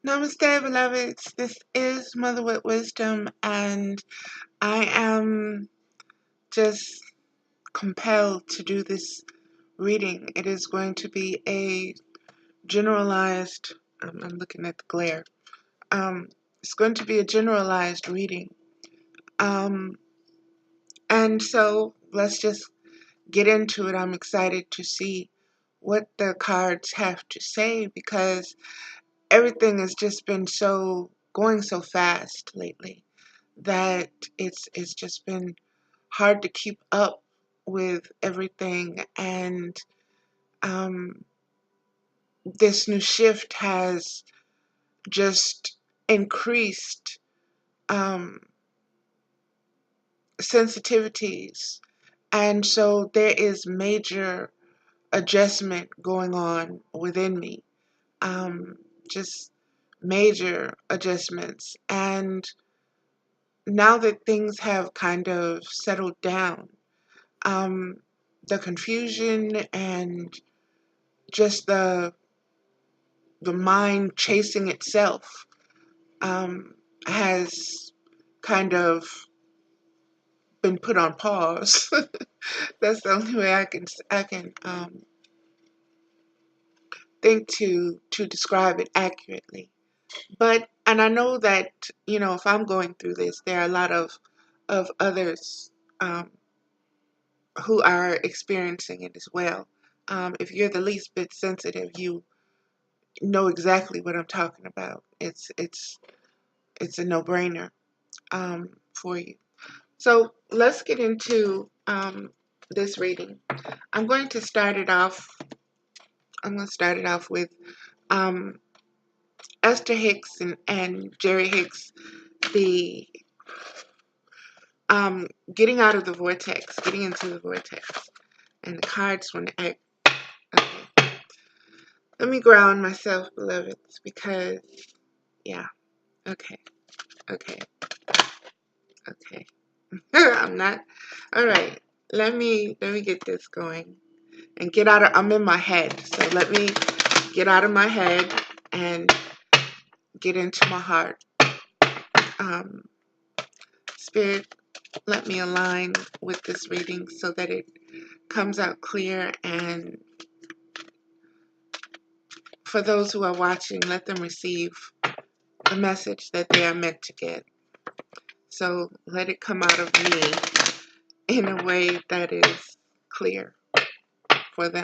Namaste, beloveds. This is Mother with Wisdom, and I am just compelled to do this reading. It is going to be a generalized, I'm looking at the glare. It's going to be a generalized reading. Um, and so let's just get into it. I'm excited to see what the cards have to say because everything has just been going so fast lately that it's just been hard to keep up with everything, and um, this new shift has just increased um, sensitivities, and so there is major adjustment going on within me, um, just major adjustments. And now that things have kind of settled down, um, the confusion and just the mind chasing itself has kind of been put on pause. That's the only way I can think to describe it accurately. And I know that if I'm going through this, there are a lot of others um, who are experiencing it as well. If you're the least bit sensitive, you know exactly what I'm talking about. It's a no-brainer for you. So let's get into this reading. I'm going to start it off. I'm going to start it off with um, Esther Hicks and Jerry Hicks, the getting out of the vortex, getting into the vortex, and the cards when I. Okay. Let me ground myself, beloveds, because yeah. Okay. Okay. Okay. I'm not. All right. Let me get this going and get out of. I'm in my head, so let me get out of my head and get into my heart. Um, Spirit, let me align with this reading so that it comes out clear, and for those who are watching, let them receive the message that they are meant to get. So let it come out of me in a way that is clear for them.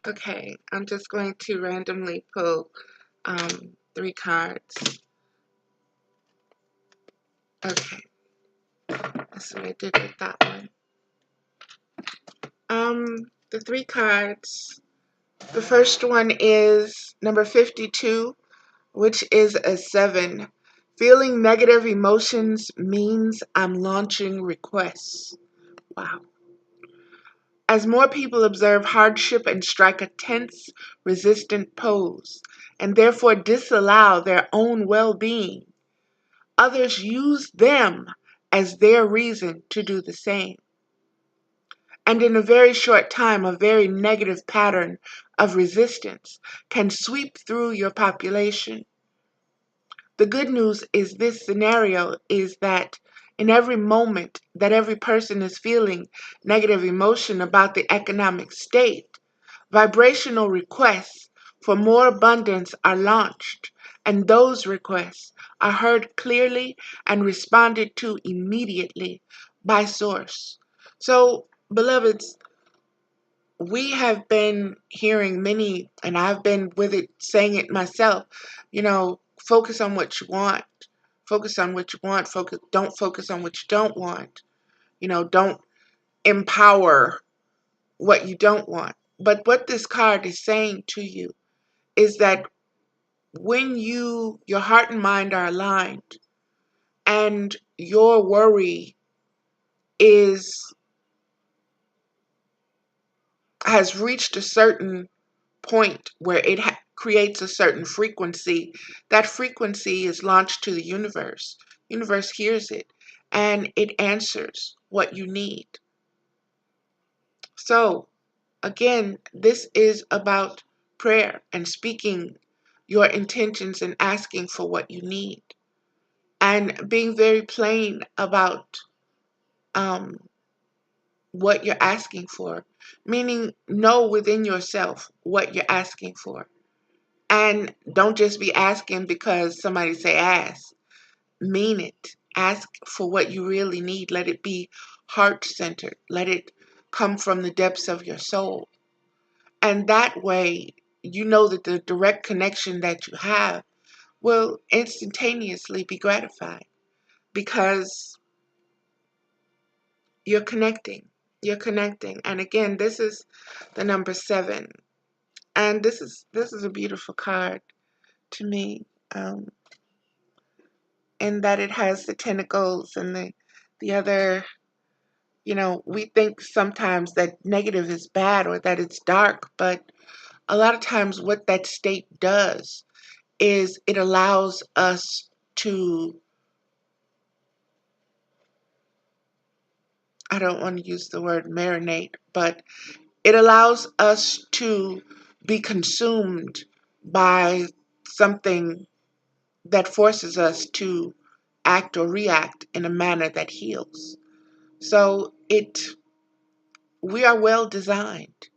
Okay, I'm just going to randomly pull 3 cards. Okay, that's what I did with that one. The 3 cards. The first one is number 52, which is a 7. Feeling negative emotions means I'm launching requests. Wow. As more people observe hardship and strike a tense, resistant pose, and therefore disallow their own well-being, others use them as their reason to do the same. And in a very short time, a very negative pattern of resistance can sweep through your population. The good news is this scenario is that in every moment that every person is feeling negative emotion about the economic state, vibrational requests for more abundance are launched, and those requests are heard clearly and responded to immediately by Source. So, beloveds, we have been hearing many, and I've been with it, saying it myself, focus on what you want. Focus on what you want. Don't focus on what you don't want. Don't empower what you don't want. But what this card is saying to you is that when your heart and mind are aligned and your worry has reached a certain point where it creates a certain frequency, that frequency is launched to the universe. Universe hears it and it answers what you need. So again, this is about prayer and speaking your intentions and asking for what you need, and being very plain about um, what you're asking for, meaning know within yourself what you're asking for. And don't just be asking because somebody say ask. Mean it. Ask for what you really need. Let it be heart-centered. Let it come from the depths of your soul. And that way, you know that the direct connection that you have will instantaneously be gratified because you're connecting. You're connecting. And again, this is the number 7. And this is a beautiful card to me, in that it has the tentacles and the other. We think sometimes that negative is bad or that it's dark, but a lot of times what that state does is it allows us to, I don't want to use the word marinate, but it allows us to be consumed by something that forces us to act or react in a manner that heals. So we are well designed.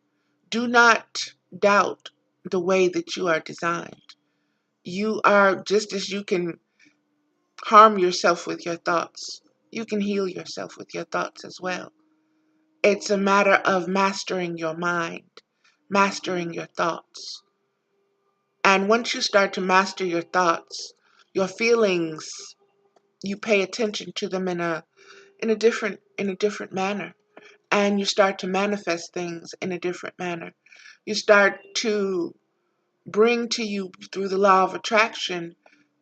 Do not doubt the way that you are designed. You are, just as you can harm yourself with your thoughts, you can heal yourself with your thoughts as well. It's a matter of mastering your mind, mastering your thoughts. And once you start to master your thoughts, your feelings, you pay attention to them in a different manner. And you start to manifest things in a different manner. You start to bring to you, through the law of attraction,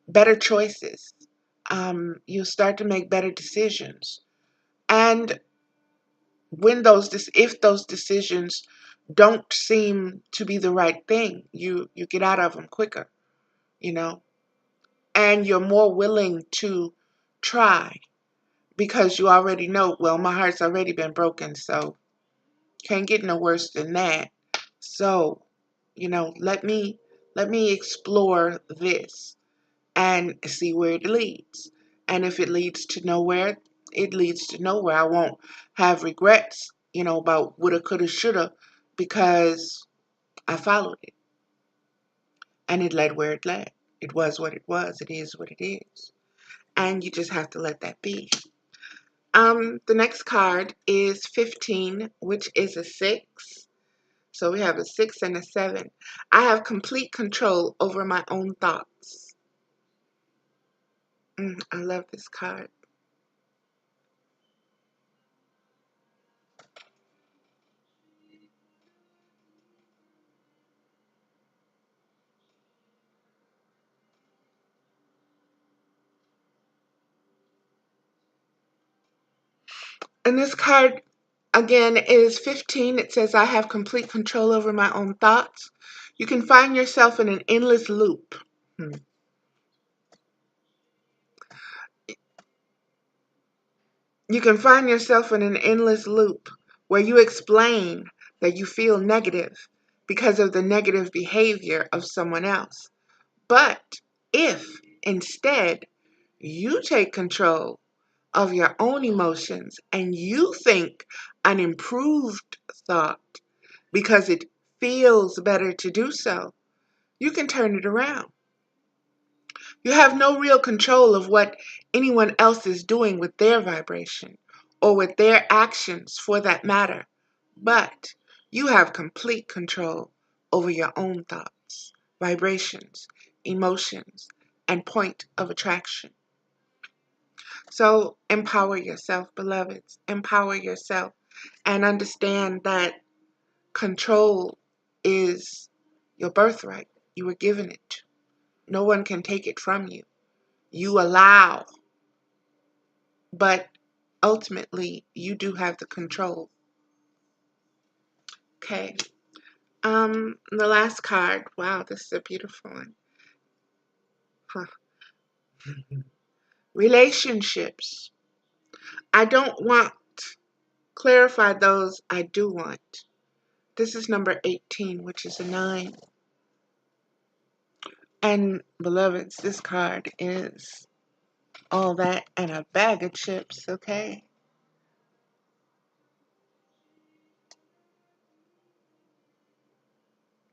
better choices. You'll start to make better decisions. And if those decisions don't seem to be the right thing, you get out of them quicker, you know, and you're more willing to try because you already know, well, my heart's already been broken, so can't get no worse than that. So, let me explore this and see where it leads. And if it leads to nowhere, it leads to nowhere. I won't have regrets, about woulda, coulda, shoulda, because I followed it and it led where it led. It was what it was. It is what it is. And you just have to let that be. The next card is 15, which is a 6. So we have a 6 and a 7. I have complete control over my own thoughts. I love this card. And this card, again, is 15. It says, I have complete control over my own thoughts. You can find yourself in an endless loop. You can find yourself in an endless loop where you explain that you feel negative because of the negative behavior of someone else. But if instead you take control of your own emotions and you think an improved thought because it feels better to do so, you can turn it around. You have no real control of what anyone else is doing with their vibration or with their actions for that matter, but you have complete control over your own thoughts, vibrations, emotions, and point of attraction. So empower yourself, beloveds. Empower yourself and understand that control is your birthright. You were given it. No one can take it from you. You allow, but ultimately you do have the control. Okay. The last card. Wow, this is a beautiful one. Huh. Relationships. I don't want. Clarify those I do want. This is number 18, which is a 9. And beloveds, this card is all that and a bag of chips, okay?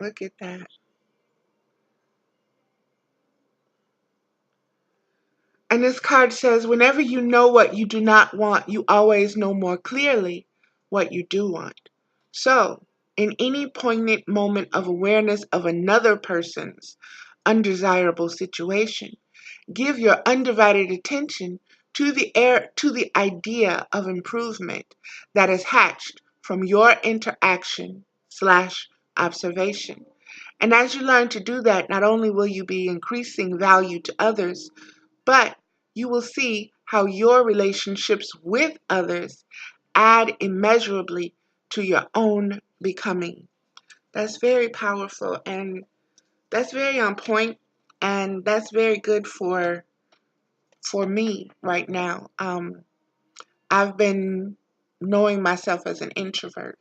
Look at that. And this card says, whenever you know what you do not want, you always know more clearly what you do want. So, in any poignant moment of awareness of another person's undesirable situation, give your undivided attention to the idea of improvement that is hatched from your interaction slash observation. And as you learn to do that, not only will you be increasing value to others, but you will see how your relationships with others add immeasurably to your own becoming. That's very powerful and that's very on point, and that's very good for me right now. I've been knowing myself as an introvert,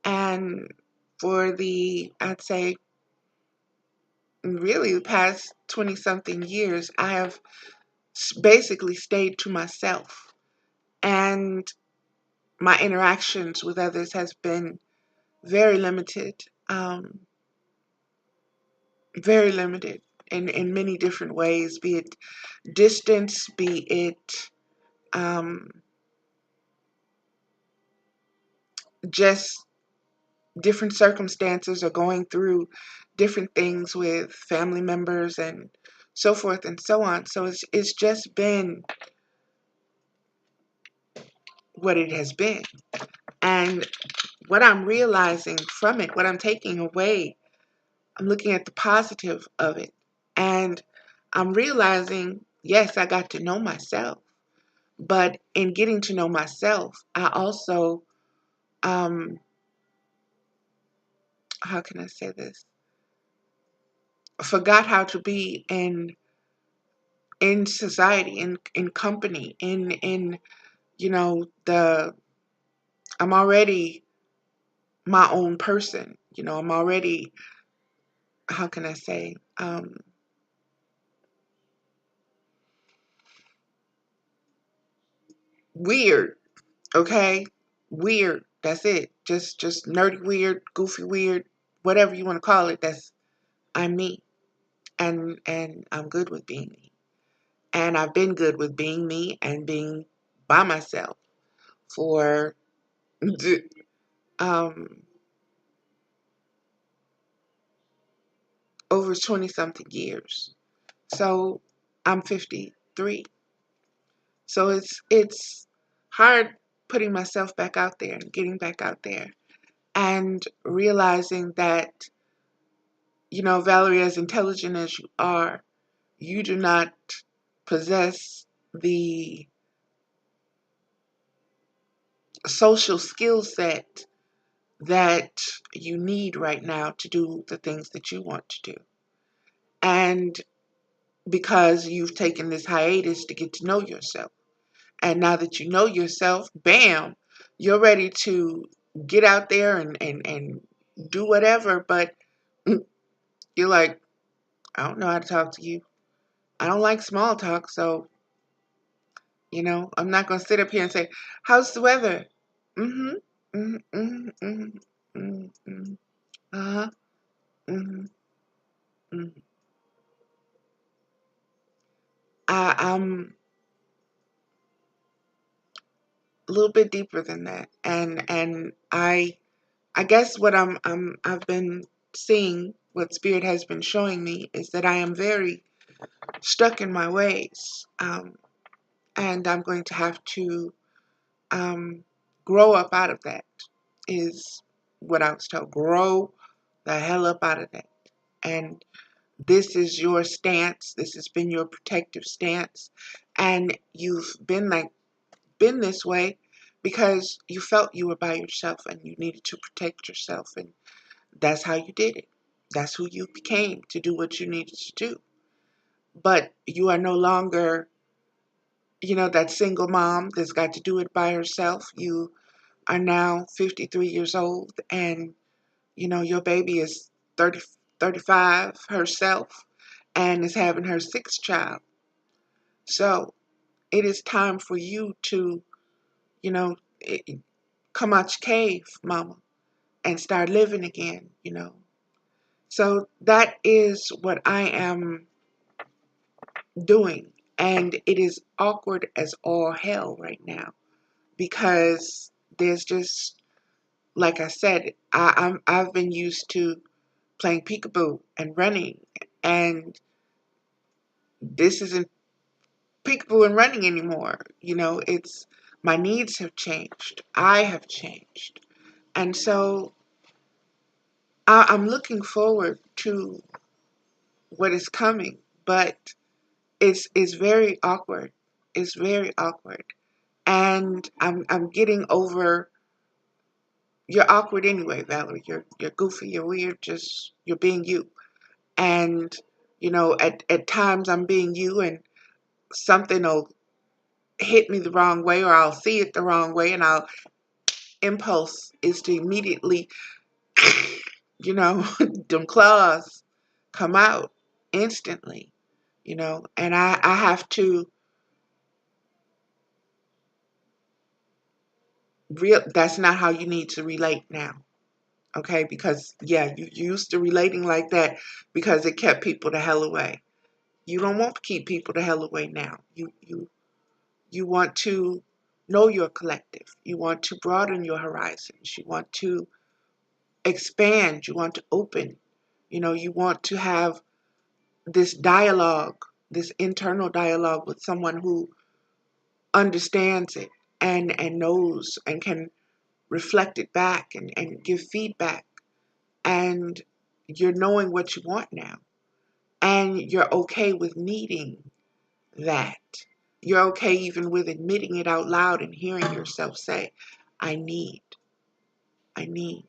and for I'd say, really the past 20 something years, I have basically stayed to myself. And my interactions with others has been very limited, very limited in many different ways, be it distance, be it um, just different circumstances or going through different things with family members and so forth and so on. So it's just been what it has been. And what I'm realizing from it, what I'm taking away, I'm looking at the positive of it. And I'm realizing, yes, I got to know myself. But in getting to know myself, I also, how can I say this? Forgot how to be in society, in company, in the I'm already my own person. I'm already, how can I say, weird, okay? Weird. That's it. Just nerdy weird, goofy weird, whatever you want to call it. I'm me. And I'm good with being me. And I've been good with being me and being by myself for um over 20 something years. So I'm 53. So it's hard putting myself back out there and getting back out there and realizing that, Valerie, as intelligent as you are, you do not possess the social skill set that you need right now to do the things that you want to do. And because you've taken this hiatus to get to know yourself. And now that you know yourself, bam, you're ready to get out there and do whatever. But you're like, I don't know how to talk to you. I don't like small talk. So, I'm not going to sit up here and say, how's the weather? Mm-hmm. Mm-hmm. Mm-hmm. Mm-hmm. Mm-hmm. Uh-huh. Mm-hmm. Mm-hmm. I'm a little bit deeper than that. And I guess what I've been seeing, what Spirit has been showing me, is that I am very stuck in my ways, and I'm going to have to grow up out of that. Is what I was told. Grow the hell up out of that. And this is your stance. This has been your protective stance, and you've been this way because you felt you were by yourself and you needed to protect yourself, and that's how you did it. That's who you became to do what you needed to do. But you are no longer, that single mom that's got to do it by herself. You are now 53 years old, and your baby is 30, 35 herself, and is having her sixth child. So it is time for you to, you know, come out your cave, mama, and start living again. So that is what I am doing. And it is awkward as all hell right now because there's just, like I said, I've been used to playing peekaboo and running, and this isn't peekaboo and running anymore. It's my needs have changed. I have changed. And so I'm looking forward to what is coming, but it's very awkward. It's very awkward. And I'm getting over. You're awkward anyway, Valerie. You're goofy, you're weird, just you're being you. And at times I'm being you, and something will hit me the wrong way, or I'll see it the wrong way, and I'll impulse is to immediately, them claws come out instantly, and I have to that's not how you need to relate now. Okay, because yeah, you used to relating like that because it kept people the hell away. You don't want to keep people the hell away now. You want to know your collective. You want to broaden your horizons. You want to expand. You want to open. You want to have this dialogue, this internal dialogue with someone who understands it and knows and can reflect it back and give feedback. And you're knowing what you want now. And you're okay with needing that. You're okay even with admitting it out loud and hearing yourself say, I need, I need,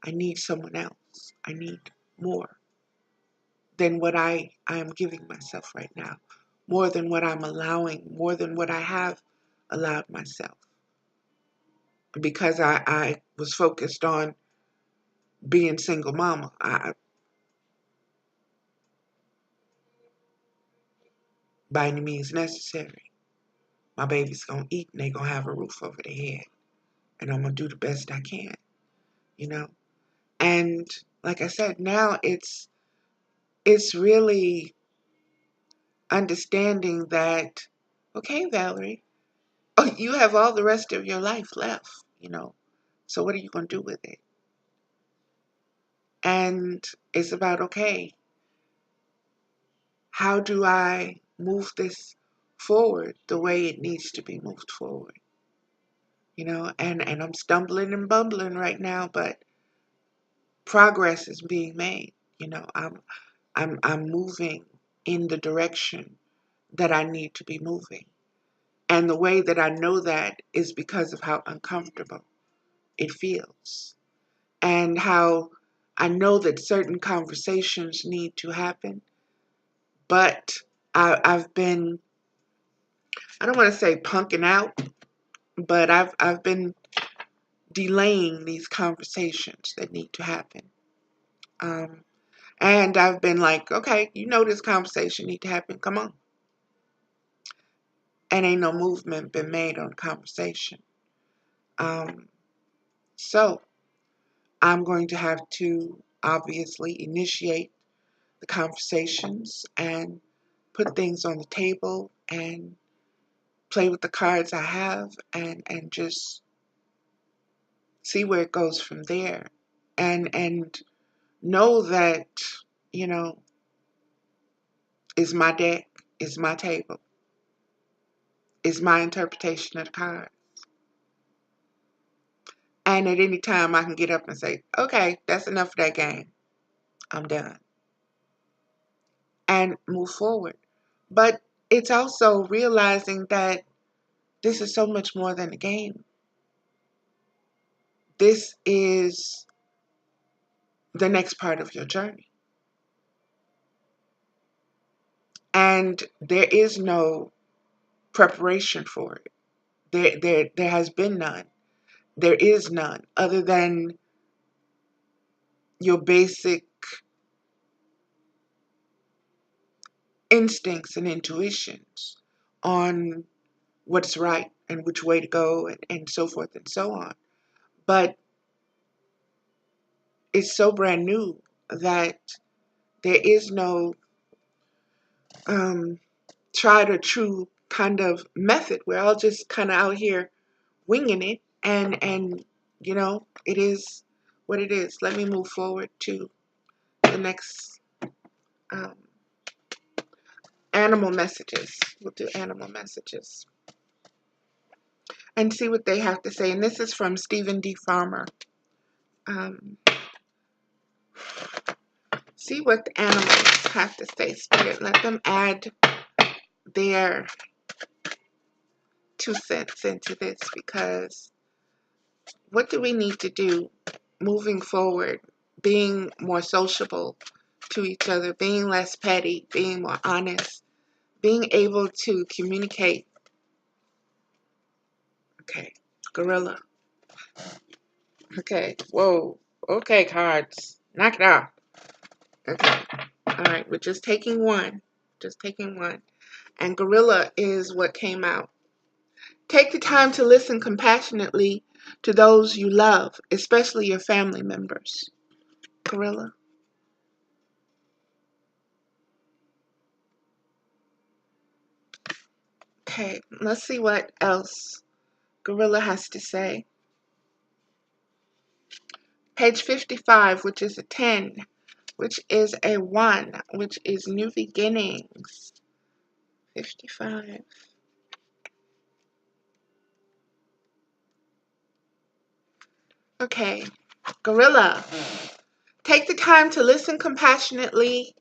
I need someone else. I need more than what I am giving myself right now. More than what I'm allowing, more than what I have allowed myself. Because I was focused on being single mama. By any means necessary. My baby's gonna eat and they gonna have a roof over their head. And I'm gonna do the best I can, you know? And like I said, now it's really understanding that, okay, Valerie, oh, you have all the rest of your life left. So what are you gonna do with it? And it's about, okay, how do I move this forward the way it needs to be moved forward? And I'm stumbling and bumbling right now, but progress is being made. I'm moving in the direction that I need to be moving. And the way that I know that is because of how uncomfortable it feels and how I know that certain conversations need to happen, but I've been, I don't want to say punking out, but I've been delaying these conversations that need to happen. Um, and I've been like, okay, this conversation need to happen. Come on. And ain't no movement been made on conversation. Um, so I'm going to have to obviously initiate the conversations and put things on the table and play with the cards I have and just see where it goes from there. And know that, you know, is my deck, is my table, is my interpretation of the card. And at any time I can get up and say, okay, that's enough of that game. I'm done. And move forward. But it's also realizing that this is so much more than a game. This is the next part of your journey. And there is no preparation for it. There has been none. There is none other than your basic instincts and intuitions on what's right and which way to go and so forth and so on. But it's so brand new that there is no tried or true kind of method. We're all just kind of out here winging it, and it is what it is. Let me move forward to the next um, animal messages. We'll do animal messages and see what they have to say. And this is from Stephen D. Farmer. Um, see what the animals have to say, Spirit. Let them add their 2 cents into this, because what do we need to do moving forward? Being more sociable to each other, being less petty, being more honest, being able to communicate. Okay, gorilla. Okay, whoa. Okay, cards. Knock it off. Okay, all right, we're just taking one. Just taking one. And gorilla is what came out. Take the time to listen compassionately to those you love, especially your family members. Gorilla. Okay, let's see what else gorilla has to say. Page 55, which is a 10, which is a 1, which is new beginnings. 55. Okay, gorilla. Take the time to listen compassionately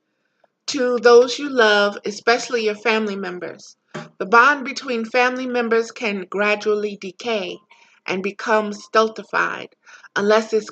to those you love, especially your family members. The bond between family members can gradually decay and become stultified unless it's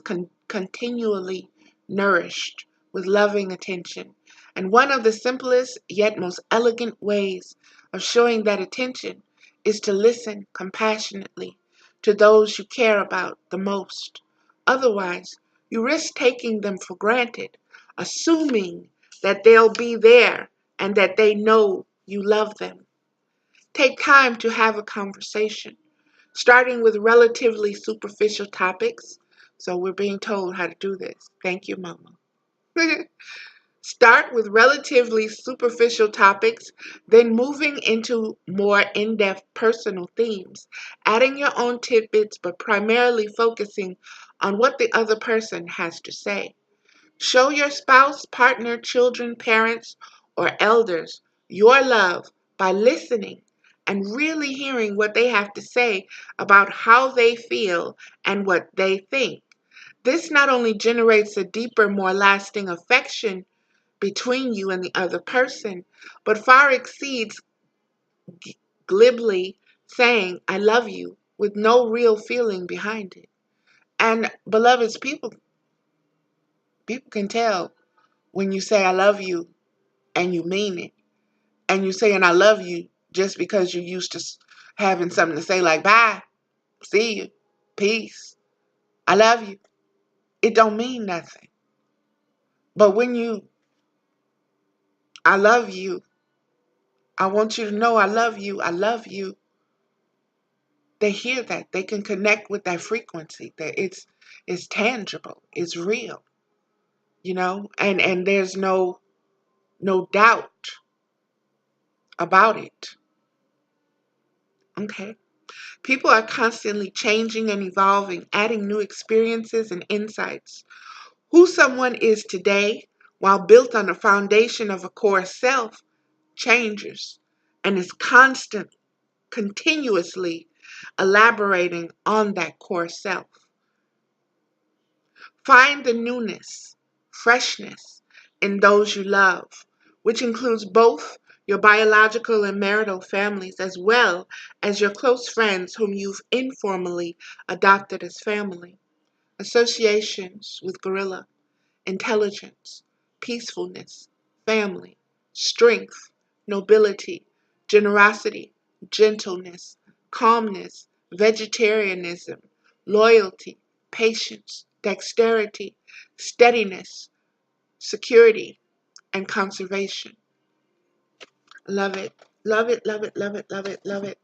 continually nourished with loving attention. And one of the simplest yet most elegant ways of showing that attention is to listen compassionately to those you care about the most. Otherwise, you risk taking them for granted, assuming that they'll be there and that they know you love them. Take time to have a conversation, starting with relatively superficial topics. So we're being told how to do this. Thank you, Mama. Start with relatively superficial topics, then moving into more in-depth personal themes, adding your own tidbits, but primarily focusing on what the other person has to say. Show your spouse, partner, children, parents, or elders your love by listening and really hearing what they have to say about how they feel and what they think. This not only generates a deeper, more lasting affection between you and the other person, but far exceeds glibly saying, I love you, with no real feeling behind it. And beloveds, people can tell when you say I love you and you mean it. And you saying I love you just because you're used to having something to say like bye, see you, peace, I love you. It don't mean nothing. But when you, I love you, I want you to know I love you, they hear that. They can connect with that frequency. That it's tangible, it's real, and there's no doubt about it. Okay. People are constantly changing and evolving, adding new experiences and insights. Who someone is today, while built on the foundation of a core self, changes and is continuously elaborating on that core self. Find the newness, freshness in those you love, which includes both your biological and marital families, as well as your close friends whom you've informally adopted as family. Associations with gorilla, intelligence, peacefulness, family, strength, nobility, generosity, gentleness, calmness, vegetarianism, loyalty, patience, dexterity, steadiness, security, and conservation. Love it. Love it, love it, love it, love it, love it.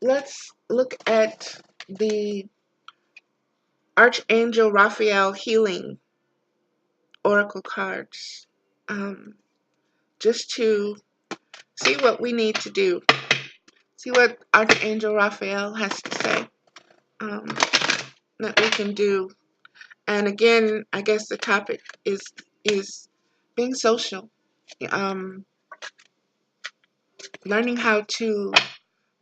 Let's look at the Archangel Raphael Healing Oracle cards. Um, just to see what we need to do. See what Archangel Raphael has to say um, that we can do. And again, I guess the topic is being social, um, learning how to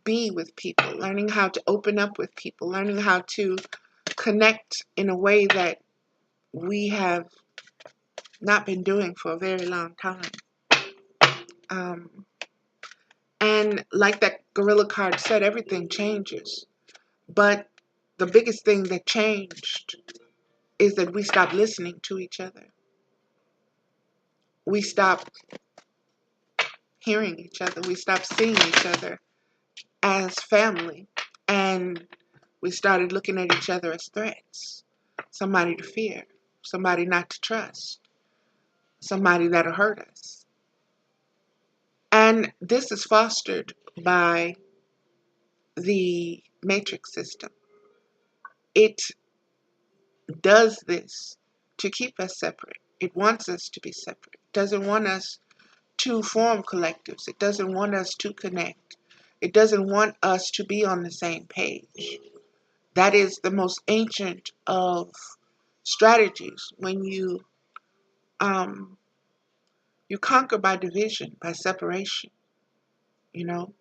be with people, learning how to open up with people, learning how to connect in a way that we have not been doing for a very long time. Um, and like that gorilla card said, everything changes. But the biggest thing that changed is that we stopped listening to each other. We stopped hearing each other. We stopped seeing each other as family. And we started looking at each other as threats. Somebody to fear. Somebody not to trust. Somebody that'll hurt us. And this is fostered by the matrix system. It does this to keep us separate. It wants us to be separate. It doesn't want us to form collectives. It doesn't want us to connect. It doesn't want us to be on the same page. That is the most ancient of strategies when you conquer by division, by separation, you know.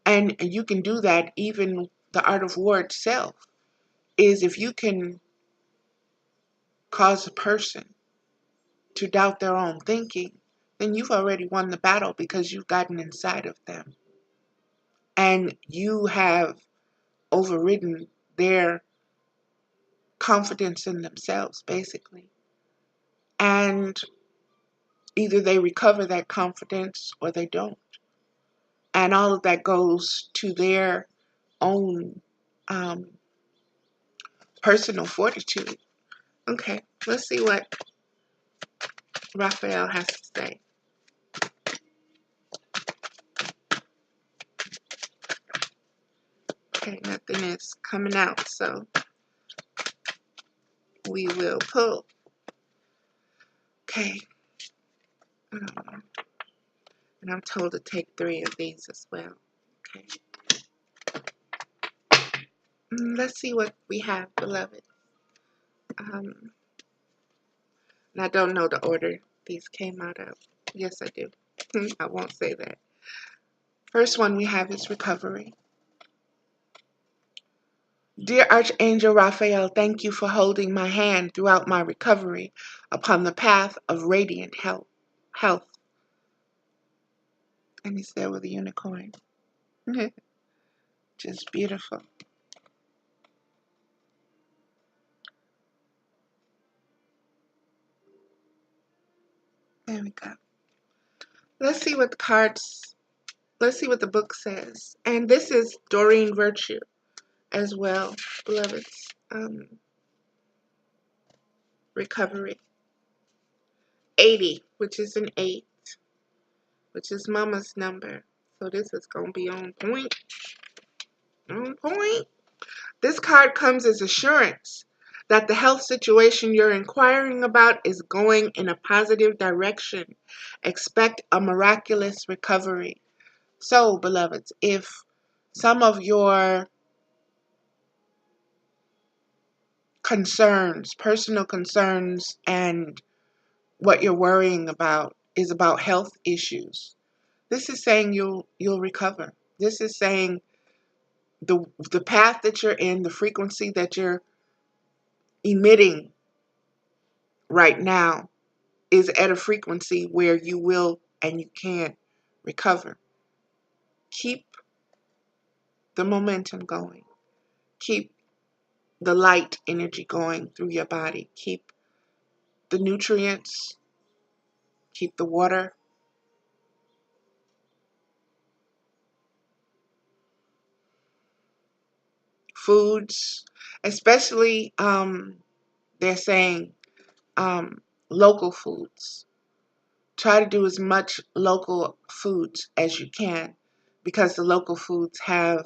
And you can do that even the art of war itself is if you can cause a person to doubt their own thinking, then you've already won the battle because you've gotten inside of them. And you have overridden their confidence in themselves, basically. And either they recover that confidence or they don't. And all of that goes to their own personal fortitude. Okay, let's see what Raphael has to say. Okay, nothing is coming out, so we will pull. Okay. And I'm told to take 3 of these as well. Okay. Let's see what we have, beloved. And I don't know the order these came out of. Yes, I do. I won't say that. First one we have is recovery. Dear Archangel Raphael, thank you for holding my hand throughout my recovery upon the path of radiant health. And he's there with a unicorn. Just beautiful. There we go. Let's see what the book says. And this is Doreen Virtue as well, beloveds. Recovery. 80, which is an 8, which is Mama's number. So this is going to be on point. On point. This card comes as assurance that the health situation you're inquiring about is going in a positive direction. Expect a miraculous recovery. So, beloveds, if some of your concerns, personal concerns, and what you're worrying about is about health issues, this is saying you'll recover. This is saying the path that you're in, the frequency that you're emitting right now is at a frequency where you will and you can recover. Keep the momentum going. Keep the light energy going through your body. Keep the nutrients. Keep the water. Foods, especially they're saying local foods. Try to do as much local foods as you can, because the local foods have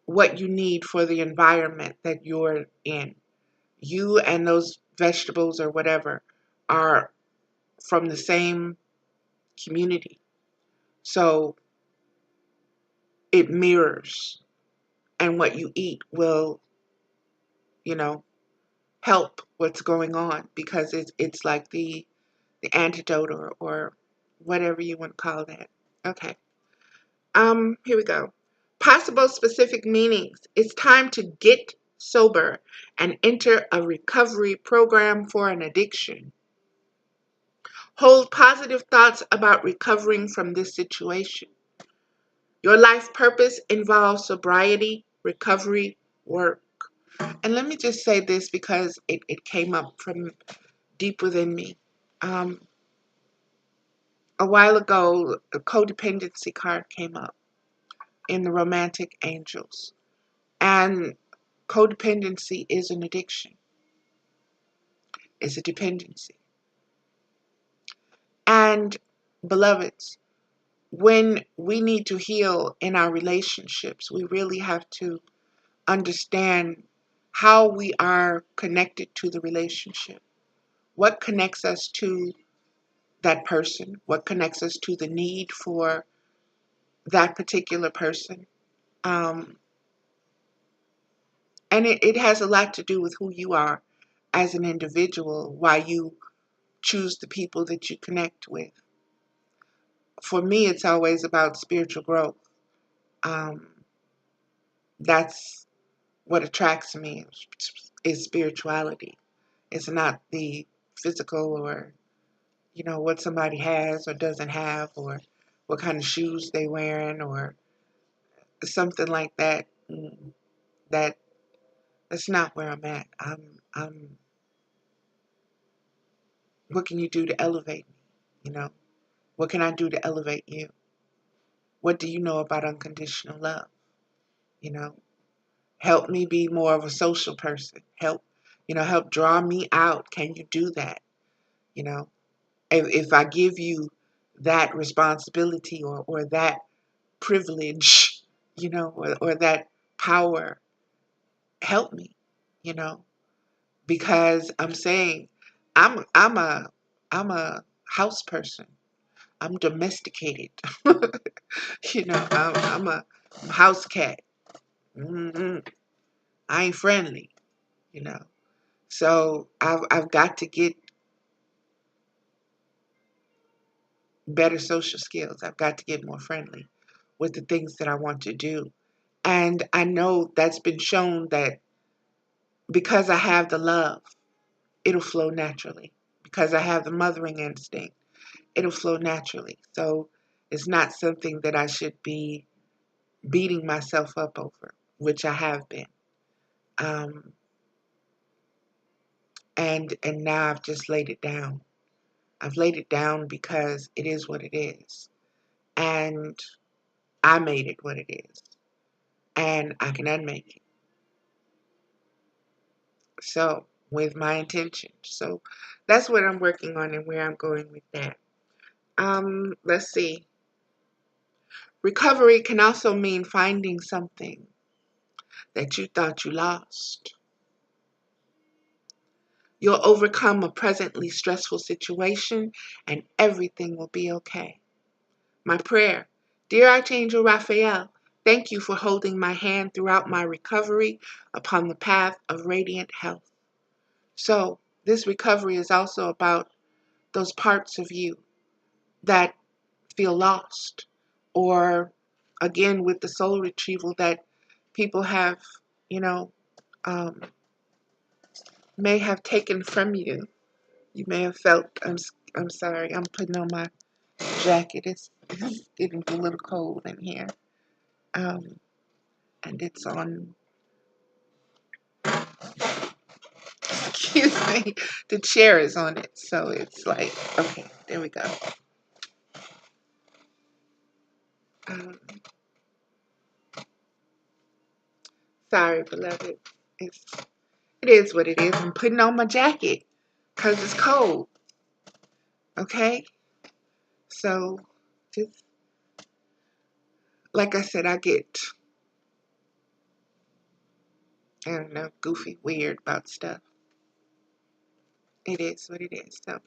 what you need for the environment that you're in. You and those vegetables or whatever are from the same community. So it mirrors, and what you eat will, you know, help what's going on, because it's like the antidote, or whatever you want to call that. Okay. Here we go. Possible specific meanings. It's time to get sober and enter a recovery program for an addiction. Hold positive thoughts about recovering from this situation. Your life purpose involves sobriety, recovery, work. And let me just say this, because it came up from deep within me. Um, a while ago, the codependency card came up in the romantic angels. And codependency is an addiction. It's a dependency. And beloveds, when we need to heal in our relationships, we really have to understand how we are connected to the relationship. What connects us to that person? What connects us to the need for that particular person? Um, and it has a lot to do with who you are as an individual, why you choose the people that you connect with. For me, it's always about spiritual growth. Um, that's what attracts me, is spirituality. It's not the physical, or what somebody has or doesn't have, or what kind of shoes they wearing, or something like that. That that's not where I'm at. I'm What can you do to elevate me? What can I do to elevate you? What do you know about unconditional love? You know, help me be more of a social person. Help draw me out. Can you do that? You know, if I give you that responsibility, or that privilege, or that power, help me, you know, because I'm saying I'm a house person. I'm domesticated. I'm a house cat. Mm-mm. I ain't friendly, you know. So I've got to get better social skills. I've got to get more friendly with the things that I want to do. And I know that's been shown that because I have the love, it'll flow naturally. Because I have the mothering instinct, it'll flow naturally. So it's not something that I should be beating myself up over, which I have been. Um, and now I've just laid it down. I've laid it down because it is what it is. And I made it what it is. And I can unmake it. So, with my intention. So, that's what I'm working on and where I'm going with that. Let's see. Recovery can also mean finding something that you thought you lost. You'll overcome a presently stressful situation and everything will be okay. My prayer: Dear Archangel Raphael, thank you for holding my hand throughout my recovery upon the path of radiant health. So, this recovery is also about those parts of you that feel lost, or again with the soul retrieval that people have, you know, um, may have taken from you. You may have felt. I'm sorry. I'm putting on my jacket. It's getting a little cold in here, and it's on. Excuse me. The chair is on it, so it's like, okay. There we go. Um, Sorry, beloved. It's it is what it is. I'm putting on my jacket because it's cold. Okay? So, just like I said, I get, I don't know, goofy, weird about stuff. It is what it is. So,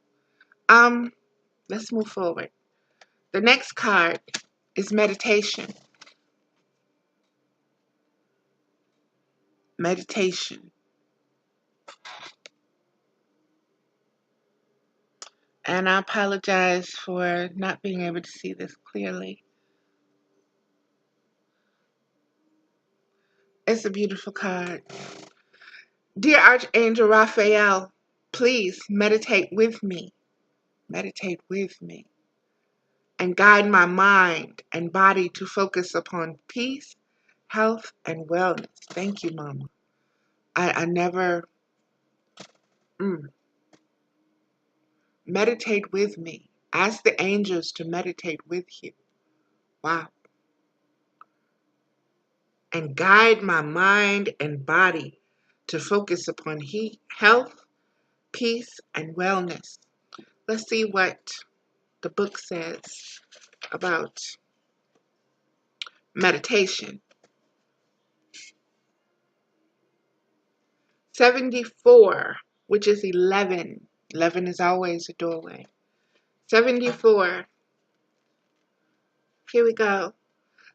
let's move forward. The next card is meditation. Meditation. And I apologize for not being able to see this clearly. It's a beautiful card. Dear Archangel Raphael, please meditate with me. Meditate with me. And guide my mind and body to focus upon peace, health, and wellness. Thank you, Mama. I never meditate with me. Ask the angels to meditate with you. Wow. And guide my mind and body to focus upon health, peace, and wellness. Let's see what the book says about meditation. 74, which is 11. 11 is always a doorway. 74. Here we go.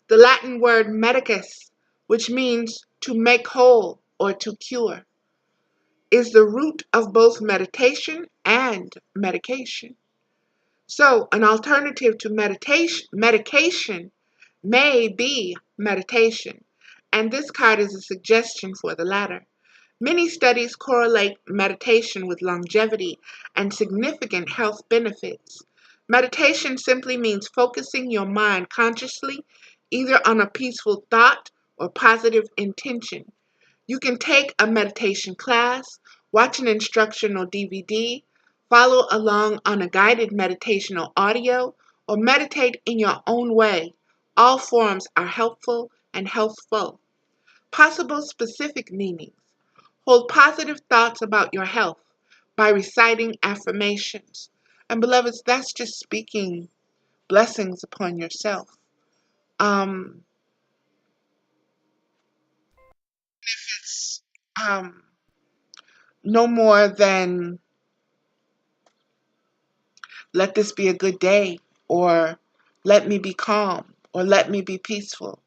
The Latin word medicus, which means to make whole or to cure, is the root of both meditation and medication. So, an alternative to medication may be meditation, and this card is a suggestion for the latter. Many studies correlate meditation with longevity and significant health benefits. Meditation simply means focusing your mind consciously either on a peaceful thought or positive intention. You can take a meditation class, watch an instructional DVD, follow along on a guided meditational audio, or meditate in your own way. All forms are helpful and healthful. Possible specific meanings. Hold positive thoughts about your health by reciting affirmations. And beloveds, that's just speaking blessings upon yourself. Um, it's no more than let this be a good day, or let me be calm, or let me be peaceful,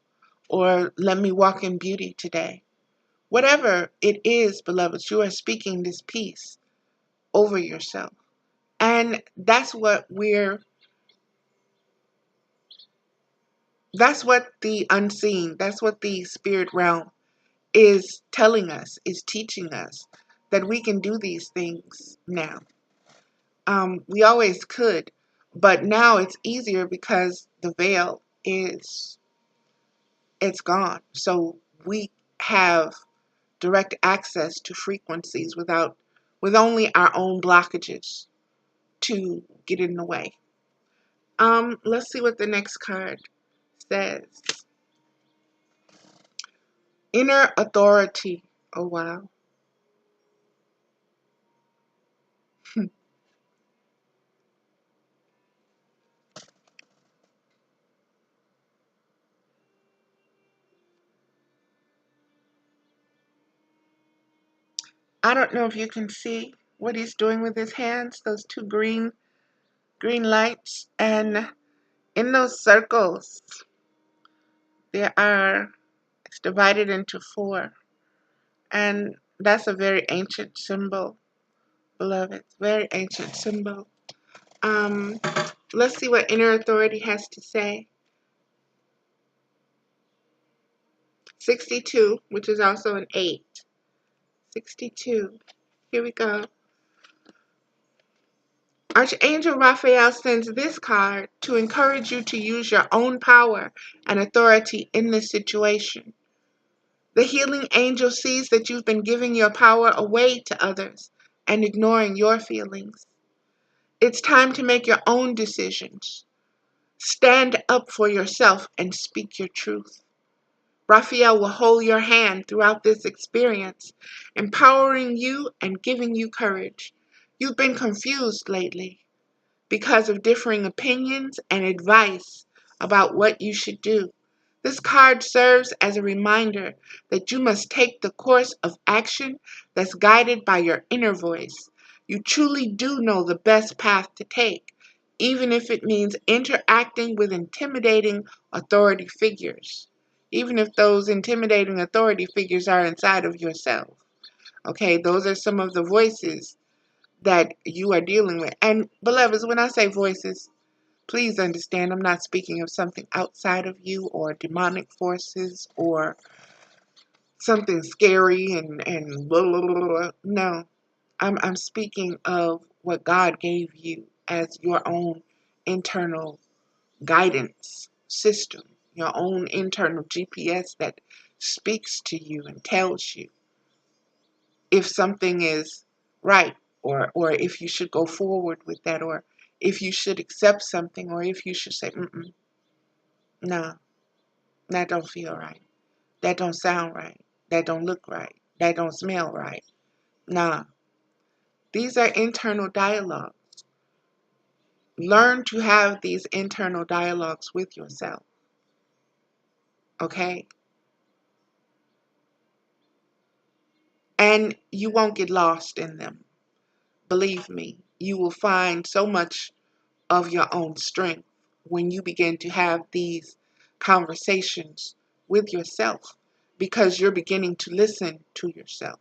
or let me walk in beauty today. Whatever it is, beloveds, you are speaking this peace over yourself. And that's what the unseen, that's what the spirit realm is telling us, is teaching us, that we can do these things now. We always could, but now it's easier because the veil it's gone. So we have direct access to frequencies with only our own blockages to get in the way. Let's see what the next card says. Inner authority. Oh, wow. I don't know if you can see what he's doing with his hands, those two green lights. And in those circles, it's divided into 4. And that's a very ancient symbol, beloved. Very ancient symbol. Um, let's see what inner authority has to say. 62, which is also an 8. 62. Here we go. Archangel Raphael sends this card to encourage you to use your own power and authority in this situation. The healing angel sees that you've been giving your power away to others and ignoring your feelings. It's time to make your own decisions. Stand up for yourself and speak your truth. Raphael will hold your hand throughout this experience, empowering you and giving you courage. You've been confused lately. because of differing opinions and advice about what you should do. This card serves as a reminder that you must take the course of action that's guided by your inner voice. You truly do know the best path to take, even if it means interacting with intimidating authority figures, even if those intimidating authority figures are inside of yourself. Okay, those are some of the voices that you are dealing with. And beloveds, when I say voices, please understand I'm not speaking of something outside of you or demonic forces or something scary and blah, blah, blah, blah. No, I'm speaking of what God gave you as your own internal guidance system, your own internal GPS that speaks to you and tells you if something is right, or if you should go forward with that, or if you should accept something, or if you should say, no, that don't feel right. That don't sound right. That don't look right. That don't smell right. Nah. These are internal dialogues. Learn to have these internal dialogues with yourself. Okay? And you won't get lost in them. Believe me, you will find so much of your own strength when you begin to have these conversations with yourself, because you're beginning to listen to yourself.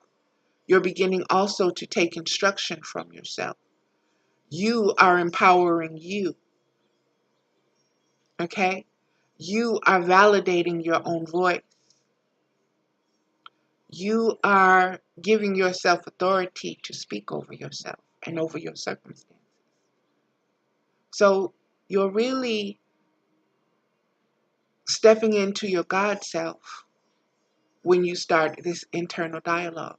You're beginning also to take instruction from yourself. You are empowering you, okay? You are validating your own voice. You are giving yourself authority to speak over yourself and over your circumstances. So you're really stepping into your God self when you start this internal dialogue.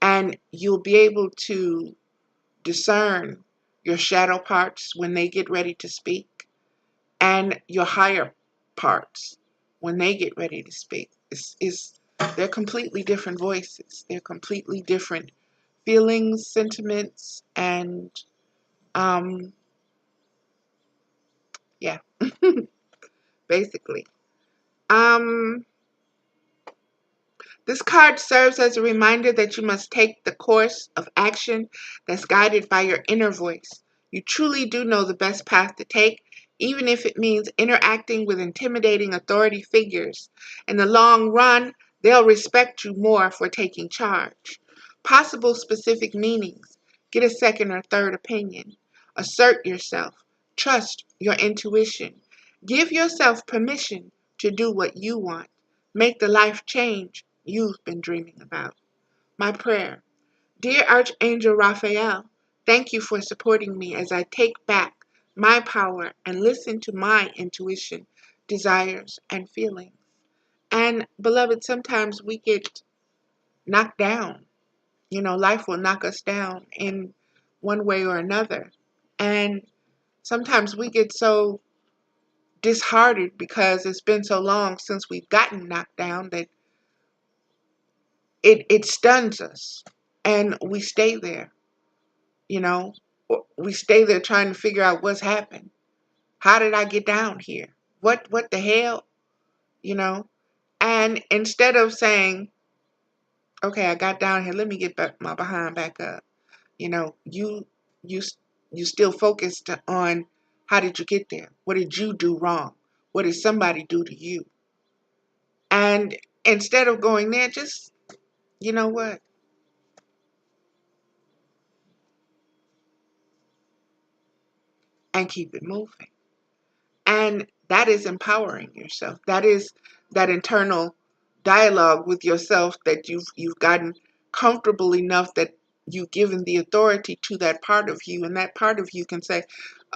And you'll be able to discern your shadow parts when they get ready to speak, and your higher parts when they get ready to speak. They're completely different voices. They're completely different feelings, sentiments, and um, yeah, basically. Um, This card serves as a reminder that you must take the course of action that's guided by your inner voice. You truly do know the best path to take, even if it means interacting with intimidating authority figures. In the long run, they'll respect you more for taking charge. Possible specific meanings. Get a second or third opinion. Assert yourself. Trust your intuition. Give yourself permission to do what you want. Make the life change you've been dreaming about. My prayer. Dear Archangel Raphael, thank you for supporting me as I take back my power and listen to my intuition, desires, and feelings. And beloved, sometimes we get knocked down. Life will knock us down in one way or another. And sometimes we get so disheartened because it's been so long since we've gotten knocked down that it stuns us, and we stay there. you know we stay there trying to figure out what's happened. How did I get down here? What the hell? you know and instead of saying, okay, I got down here, let me get back my behind back up. You you you still focused on how did you get there? What did you do wrong? What did somebody do to you? And instead of going there, just, you know what, and keep it moving. And that is empowering yourself. That is that internal dialogue with yourself that you've gotten comfortable enough that you've given the authority to that part of you, and that part of you can say,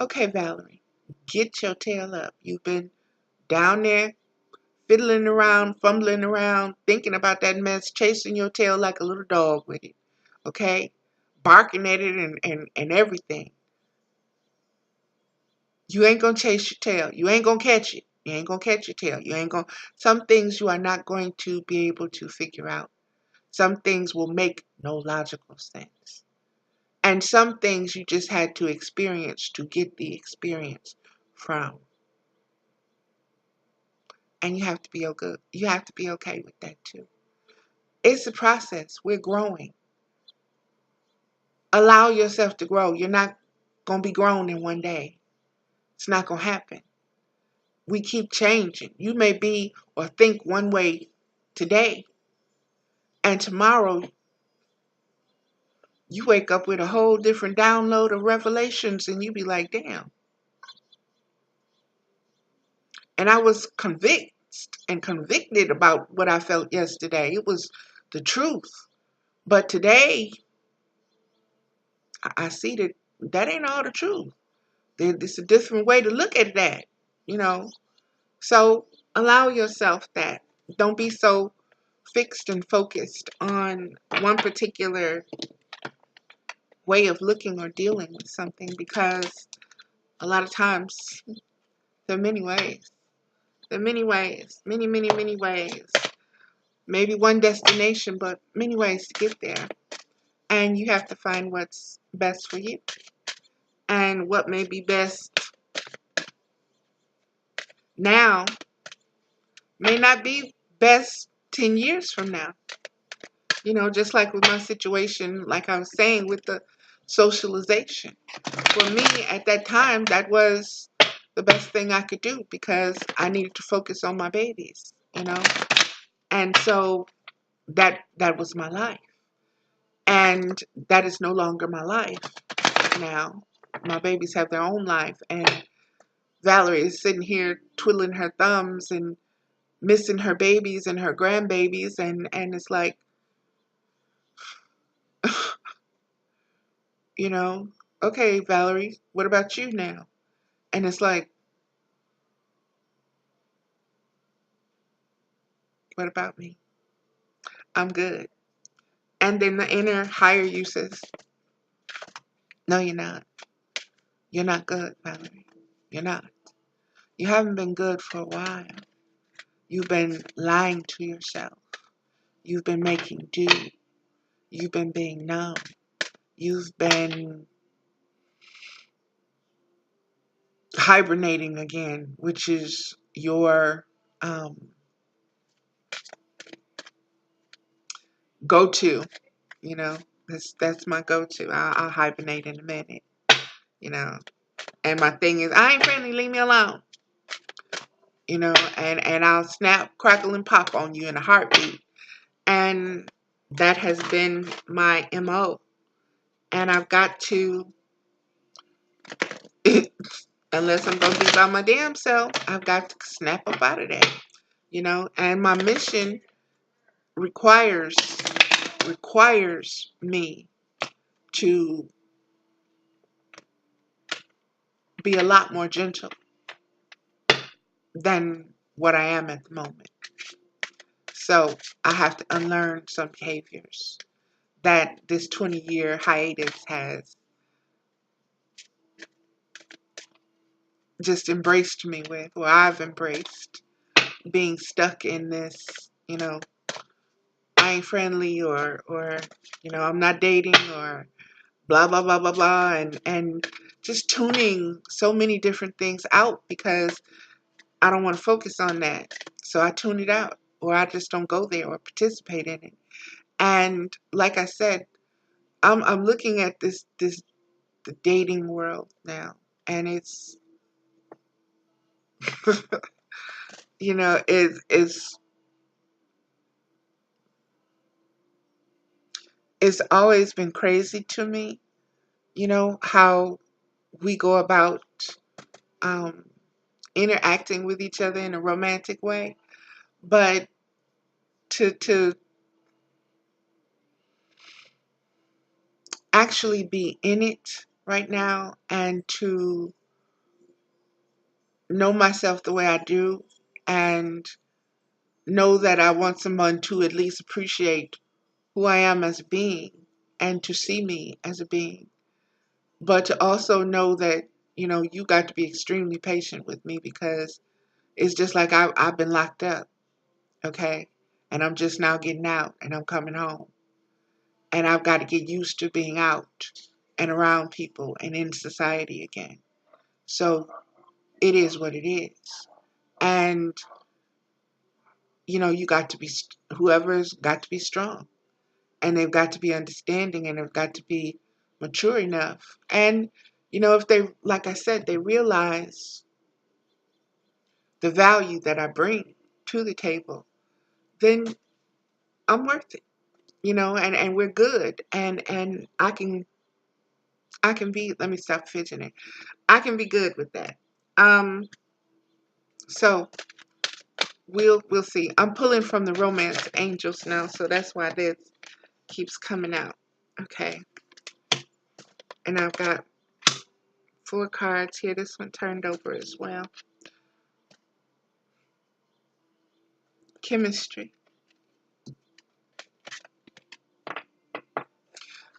okay, Valerie, get your tail up. You've been down there fiddling around, fumbling around, thinking about that mess, chasing your tail like a little dog with it. Okay? Barking at it and everything. You ain't gonna chase your tail. You ain't gonna catch it. You ain't gonna catch your tail. You ain't gonna. Some things you are not going to be able to figure out. Some things will make no logical sense. And some things you just had to experience to get the experience from. And you have to be okay. You have to be okay with that too. It's a process. We're growing. Allow yourself to grow. You're not going to be grown in one day. It's not going to happen. We keep changing. You may be or think one way today, and tomorrow you wake up with a whole different download of revelations, and you be like, damn. And I was convicted about what I felt yesterday. It was the truth. But today, I see that that ain't all the truth. There's a different way to look at that, you know. So allow yourself that. Don't be so fixed and focused on one particular way of looking or dealing with something, because a lot of times there are many ways. There are many ways, many, many, many ways. Maybe one destination, but many ways to get there. And you have to find what's best for you. And what may be best now may not be best 10 years from now. You know, just like with my situation, like I was saying with the socialization. For me, at that time, that was the best thing I could do because I needed to focus on my babies, you know. And so that was my life. And that is no longer my life now. My babies have their own life, and Valerie is sitting here twiddling her thumbs and missing her babies and her grandbabies, and it's like, you know, okay, Valerie, what about you now? And it's like, what about me? I'm good. And then the inner higher you says, no, you're not. You're not good, Valerie. You're not. You haven't been good for a while. You've been lying to yourself. You've been making do. You've been being numb. You've been hibernating again, which is your go-to. You know, that's my go-to. I'll hibernate in a minute. You know, and my thing is, I ain't friendly. Leave me alone. You know, and I'll snap, crackle, and pop on you in a heartbeat. And that has been my MO. And I've got to, unless I'm going to be by my damn self, I've got to snap up out of there. You know, and my mission requires me to be a lot more gentle than what I am at the moment. So I have to unlearn some behaviors that this 20-year hiatus has just embraced me with, or I've embraced being stuck in this, you know, I ain't friendly, or you know, I'm not dating, or blah blah blah blah blah, and just tuning so many different things out because I don't want to focus on that. So I tune it out, or I just don't go there or participate in it. And like I said, I'm looking at the dating world now, and it's you know, it's always been crazy to me, you know, how we go about um, interacting with each other in a romantic way, but to actually be in it right now and to know myself the way I do and know that I want someone to at least appreciate who I am as a being and to see me as a being, but to also know that, you know, you got to be extremely patient with me because it's just like I've been locked up, okay? And I'm just now getting out and I'm coming home. And I've got to get used to being out. and around people and in society again. So it is what it is. And, you got to be, whoever's got to be strong. And they've got to be understanding and they've got to be mature enough. And, if they, like I said, they realize the value that I bring to the table, then I'm worth it, and we're good. And I can be, let me stop fidgeting. I can be good with that. So we'll see. I'm pulling from the romance angels now, so that's why this keeps coming out. Okay. And I've got 4 cards here. This one turned over as well. Chemistry.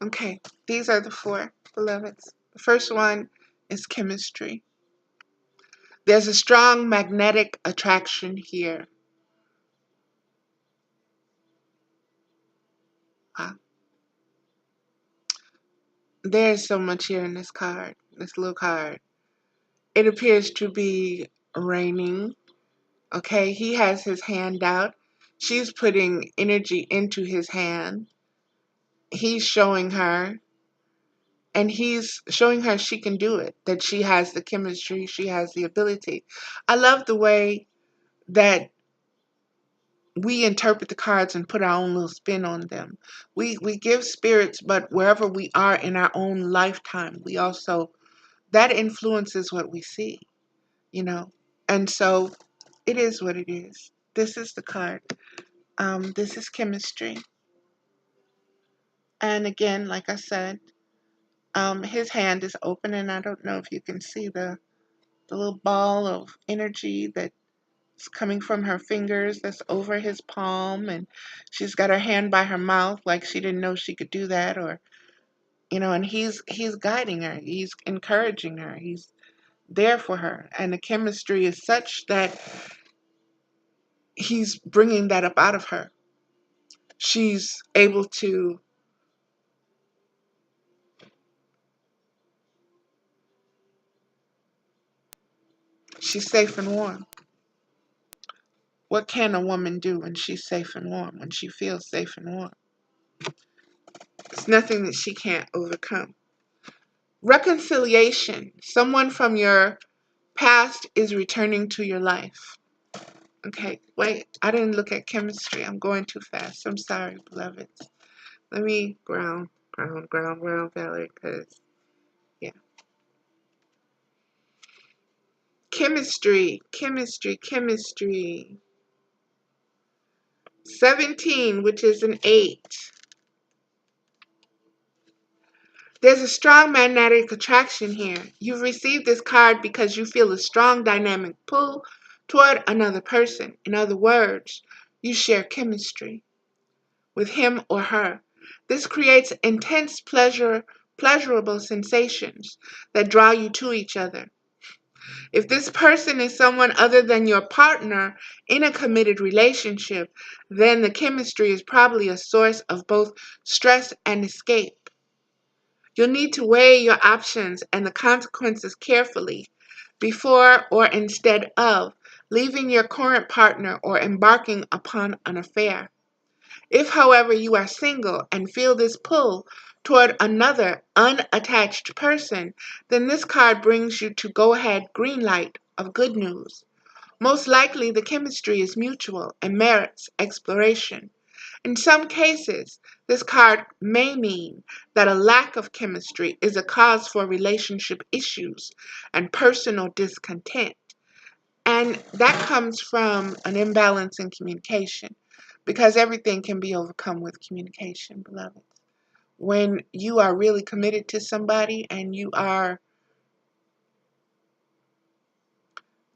Okay, these are the 4 beloveds. The first one is chemistry. There's a strong magnetic attraction here. Wow. There's so much here in this card, this little card. It appears to be raining. Okay, he has his hand out. She's putting energy into his hand. He's showing her, and he's showing her she can do it, that she has the chemistry, she has the ability. I love the way that we interpret the cards and put our own little spin on them. We give spirits, but wherever we are in our own lifetime, we also, that influences what we see, you know. And so it is what it is. This is the card. This is chemistry. And again, like I said, his hand is open, and I don't know if you can see the little ball of energy that's coming from her fingers that's over his palm, and she's got her hand by her mouth like she didn't know she could do that, or and he's guiding her, he's encouraging her, he's there for her, and the chemistry is such that he's bringing that up out of her. She's able to, she's safe and warm. What can a woman do when she's safe and warm, when she feels safe and warm? It's nothing that she can't overcome. Reconciliation. Someone from your past is returning to your life. Okay, wait, I didn't look at chemistry. I'm going too fast. I'm sorry, beloveds. Let me ground, Valerie, because, yeah. Chemistry. 17, which is an 8. There's a strong magnetic attraction here. You've received this card because you feel a strong dynamic pull toward another person. In other words, you share chemistry with him or her. This creates intense pleasurable sensations that draw you to each other. If this person is someone other than your partner in a committed relationship, then the chemistry is probably a source of both stress and escape. You'll need to weigh your options and the consequences carefully before or instead of leaving your current partner or embarking upon an affair. If, however, you are single and feel this pull toward another unattached person, then this card brings you to go ahead green light of good news. Most likely the chemistry is mutual and merits exploration. In some cases, this card may mean that a lack of chemistry is a cause for relationship issues and personal discontent. And that comes from an imbalance in communication, because everything can be overcome with communication, beloved. When you are really committed to somebody and you are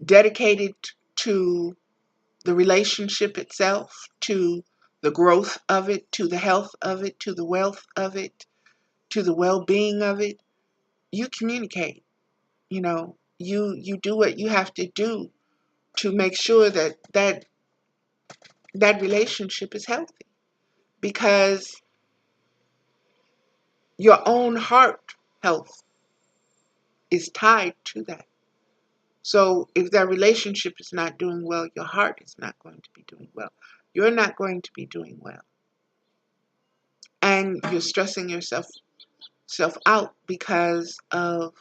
dedicated to the relationship itself, to the growth of it, to the health of it, to the wealth of it, to the well-being of it, you communicate. You do what you have to do to make sure that relationship is healthy, because your own heart health is tied to that. So if that relationship is not doing well, your heart is not going to be doing well. You're not going to be doing well. And you're stressing yourself out because of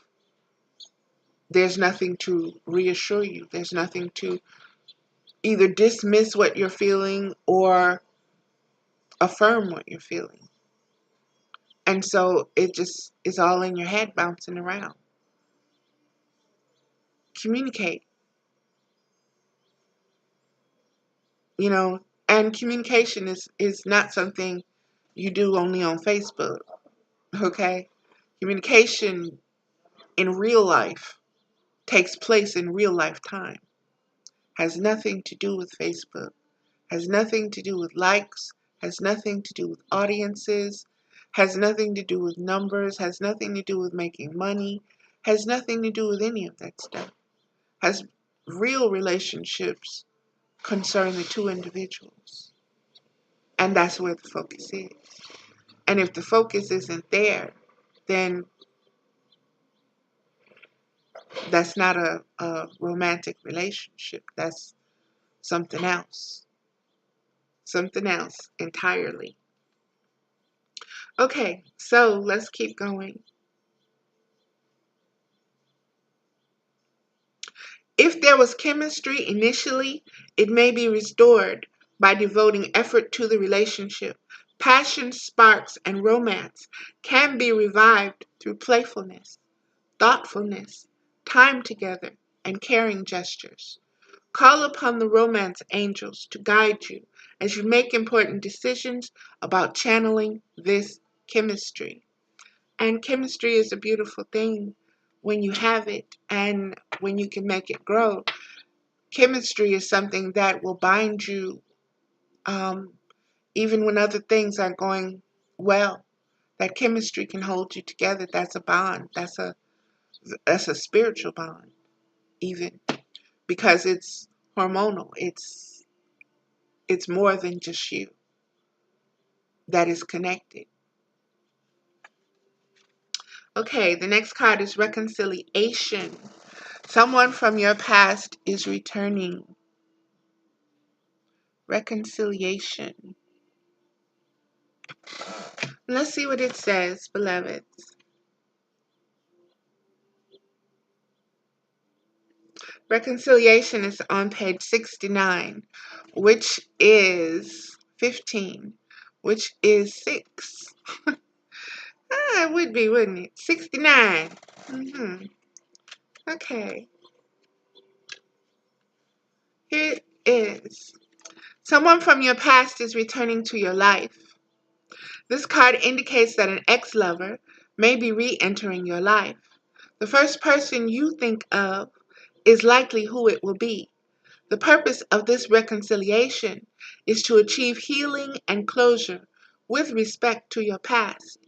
there's nothing to reassure you. There's nothing to either dismiss what you're feeling or affirm what you're feeling. And so it just is all in your head bouncing around. Communicate, and communication is not something you do only on Facebook, okay? Communication in real life takes place in real life time. Has nothing to do with Facebook, has nothing to do with likes, has nothing to do with audiences, has nothing to do with numbers, has nothing to do with making money, has nothing to do with any of that stuff. Has real relationships concern the two individuals. And that's where the focus is. And if the focus isn't there, then that's not a romantic relationship. That's something else. Something else entirely. Okay, so let's keep going. If there was chemistry initially, it may be restored by devoting effort to the relationship. Passion, sparks, and romance can be revived through playfulness, thoughtfulness, time together, and caring gestures. Call upon the romance angels to guide you as you make important decisions about channeling this chemistry. And chemistry is a beautiful thing when you have it and when you can make it grow. Chemistry is something that will bind you even when other things aren't going well. That chemistry can hold you together. That's a bond. That's a spiritual bond, even because it's hormonal. It's more than just you that is connected. Okay, the next card is reconciliation. Someone from your past is returning. Reconciliation. Let's see what it says, beloveds. Reconciliation is on page 69, which is 15, which is 6. It would be, wouldn't it? 69. Okay. Here it is. Someone from your past is returning to your life. This card indicates that an ex-lover may be re-entering your life. The first person you think of is likely who it will be. The purpose of this reconciliation is to achieve healing and closure with respect to your past.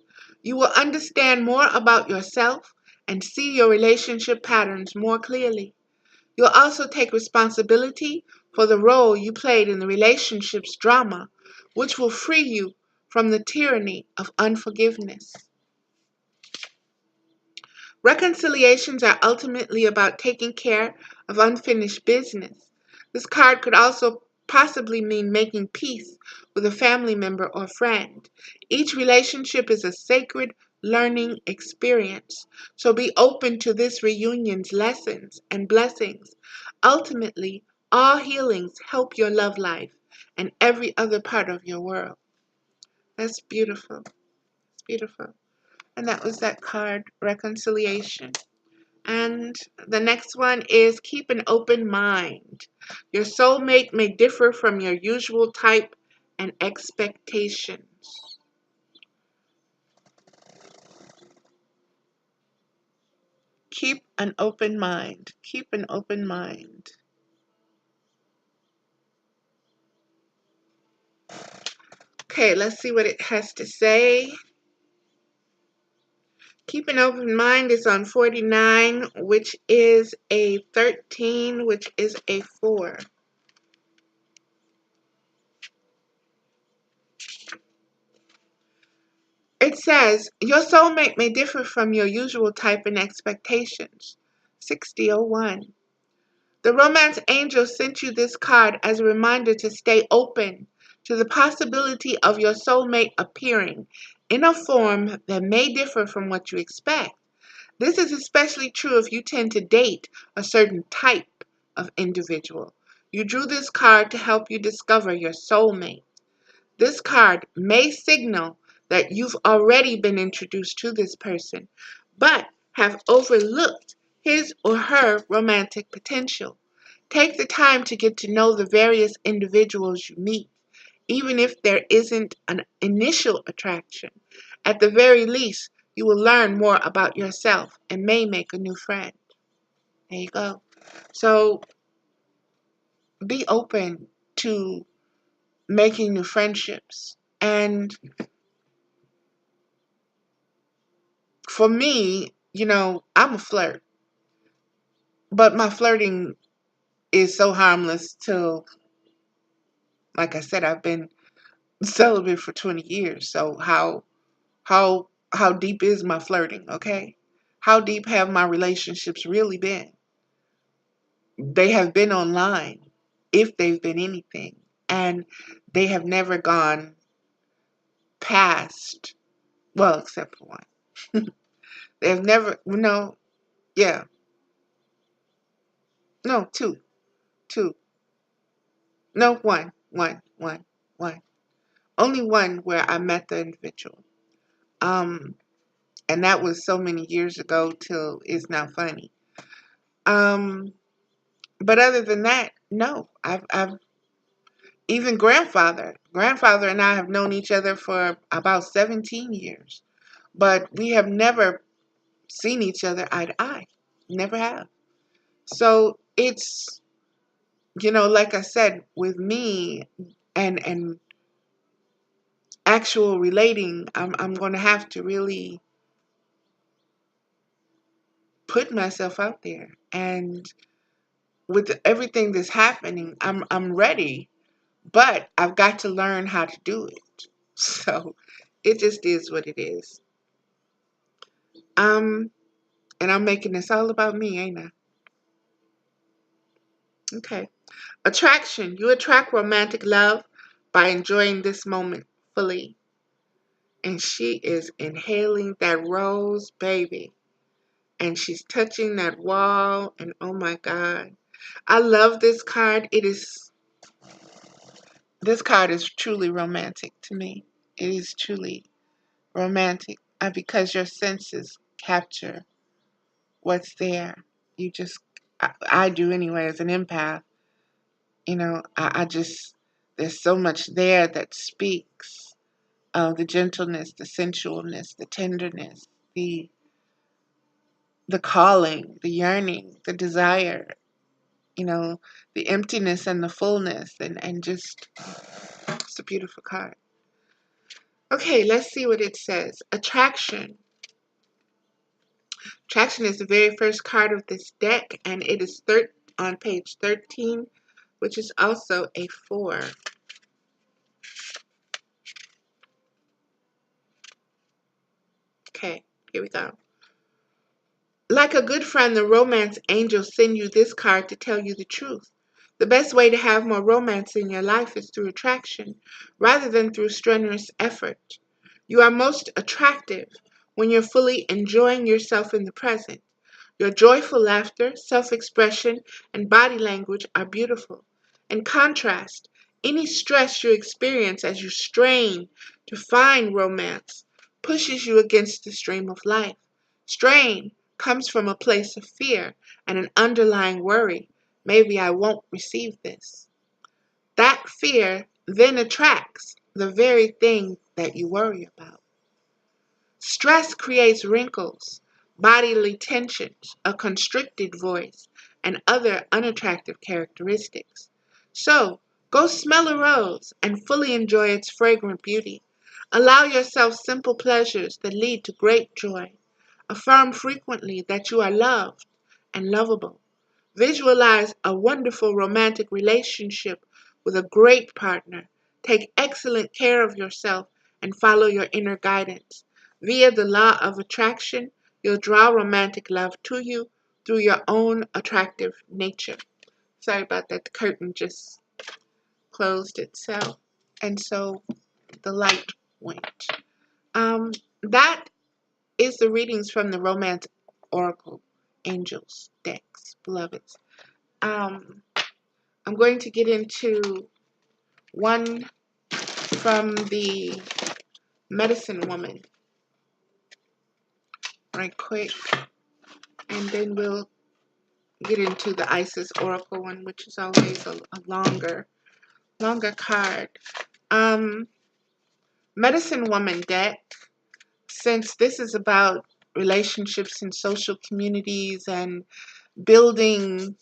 You will understand more about yourself and see your relationship patterns more clearly. You'll also take responsibility for the role you played in the relationship's drama, which will free you from the tyranny of unforgiveness. Reconciliations are ultimately about taking care of unfinished business. This card could also possibly mean making peace with a family member or friend. Each relationship is a sacred learning experience, so be open to this reunion's lessons and blessings. Ultimately, all healings help your love life and every other part of your world. That's beautiful. It's beautiful. And that was that card, reconciliation. And the next one is keep an open mind. Your soulmate may differ from your usual type and expectations. Keep an open mind. Keep an open mind. Okay, let's see what it has to say. Keep an open mind is on 49, which is a 13, which is a 4. It says, your soulmate may differ from your usual type and expectations. 6001. The romance angel sent you this card as a reminder to stay open to the possibility of your soulmate appearing in a form that may differ from what you expect. This is especially true if you tend to date a certain type of individual. You drew this card to help you discover your soulmate. This card may signal that you've already been introduced to this person, but have overlooked his or her romantic potential. Take the time to get to know the various individuals you meet, even if there isn't an initial attraction. At the very least, you will learn more about yourself and may make a new friend. There you go. So be open to making new friendships. And for me, I'm a flirt, but my flirting is so harmless till, like I said, I've been celibate for 20 years. So how deep is my flirting, okay? How deep have my relationships really been? They have been online, if they've been anything, and they have never gone past, well, except for one. They have never, no, yeah, no, two, no, one. Only one where I met the individual. Um, and that was so many years ago till it's now funny. Um, but other than that, no. I've even grandfather and I have known each other for about 17 years, but we have never seen each other eye to eye. Never have. So it's, like I said, with me and actual relating, I'm going to have to really put myself out there. And with everything that's happening, I'm ready, but I've got to learn how to do it. So it just is what it is. Um, and I'm making this all about me, ain't I? Okay. Attraction. You attract romantic love by enjoying this moment fully. And she is inhaling that rose, baby. And she's touching that wall. And oh my God. I love this card. This card is truly romantic to me. It is truly romantic because your senses capture what's there. You just, I do anyway, as an empath. I just, there's so much there that speaks of the gentleness, the sensualness, the tenderness, the calling, the yearning, the desire, the emptiness and the fullness, and just, it's a beautiful card. Okay, let's see what it says. Attraction. Attraction is the very first card of this deck, and it is on page 13, which is also a 4. Okay, here we go. Like a good friend, the romance angel send you this card to tell you the truth. The best way to have more romance in your life is through attraction, rather than through strenuous effort. You are most attractive when you're fully enjoying yourself in the present. Your joyful laughter, self-expression, and body language are beautiful. In contrast, any stress you experience as you strain to find romance pushes you against the stream of life. Strain comes from a place of fear and an underlying worry. Maybe I won't receive this. That fear then attracts the very thing that you worry about. Stress creates wrinkles, bodily tensions, a constricted voice, and other unattractive characteristics. So, go smell a rose and fully enjoy its fragrant beauty. Allow yourself simple pleasures that lead to great joy. Affirm frequently that you are loved and lovable. Visualize a wonderful romantic relationship with a great partner. Take excellent care of yourself and follow your inner guidance. Via the law of attraction, you'll draw romantic love to you through your own attractive nature. Sorry about that. The curtain just closed itself, and so the light went. That is the readings from the Romance Oracle Angels decks, beloveds. I'm going to get into one from the Medicine Woman right quick, and then we'll get into the Isis Oracle one, which is always a longer card. Medicine Woman deck, since this is about relationships and social communities and building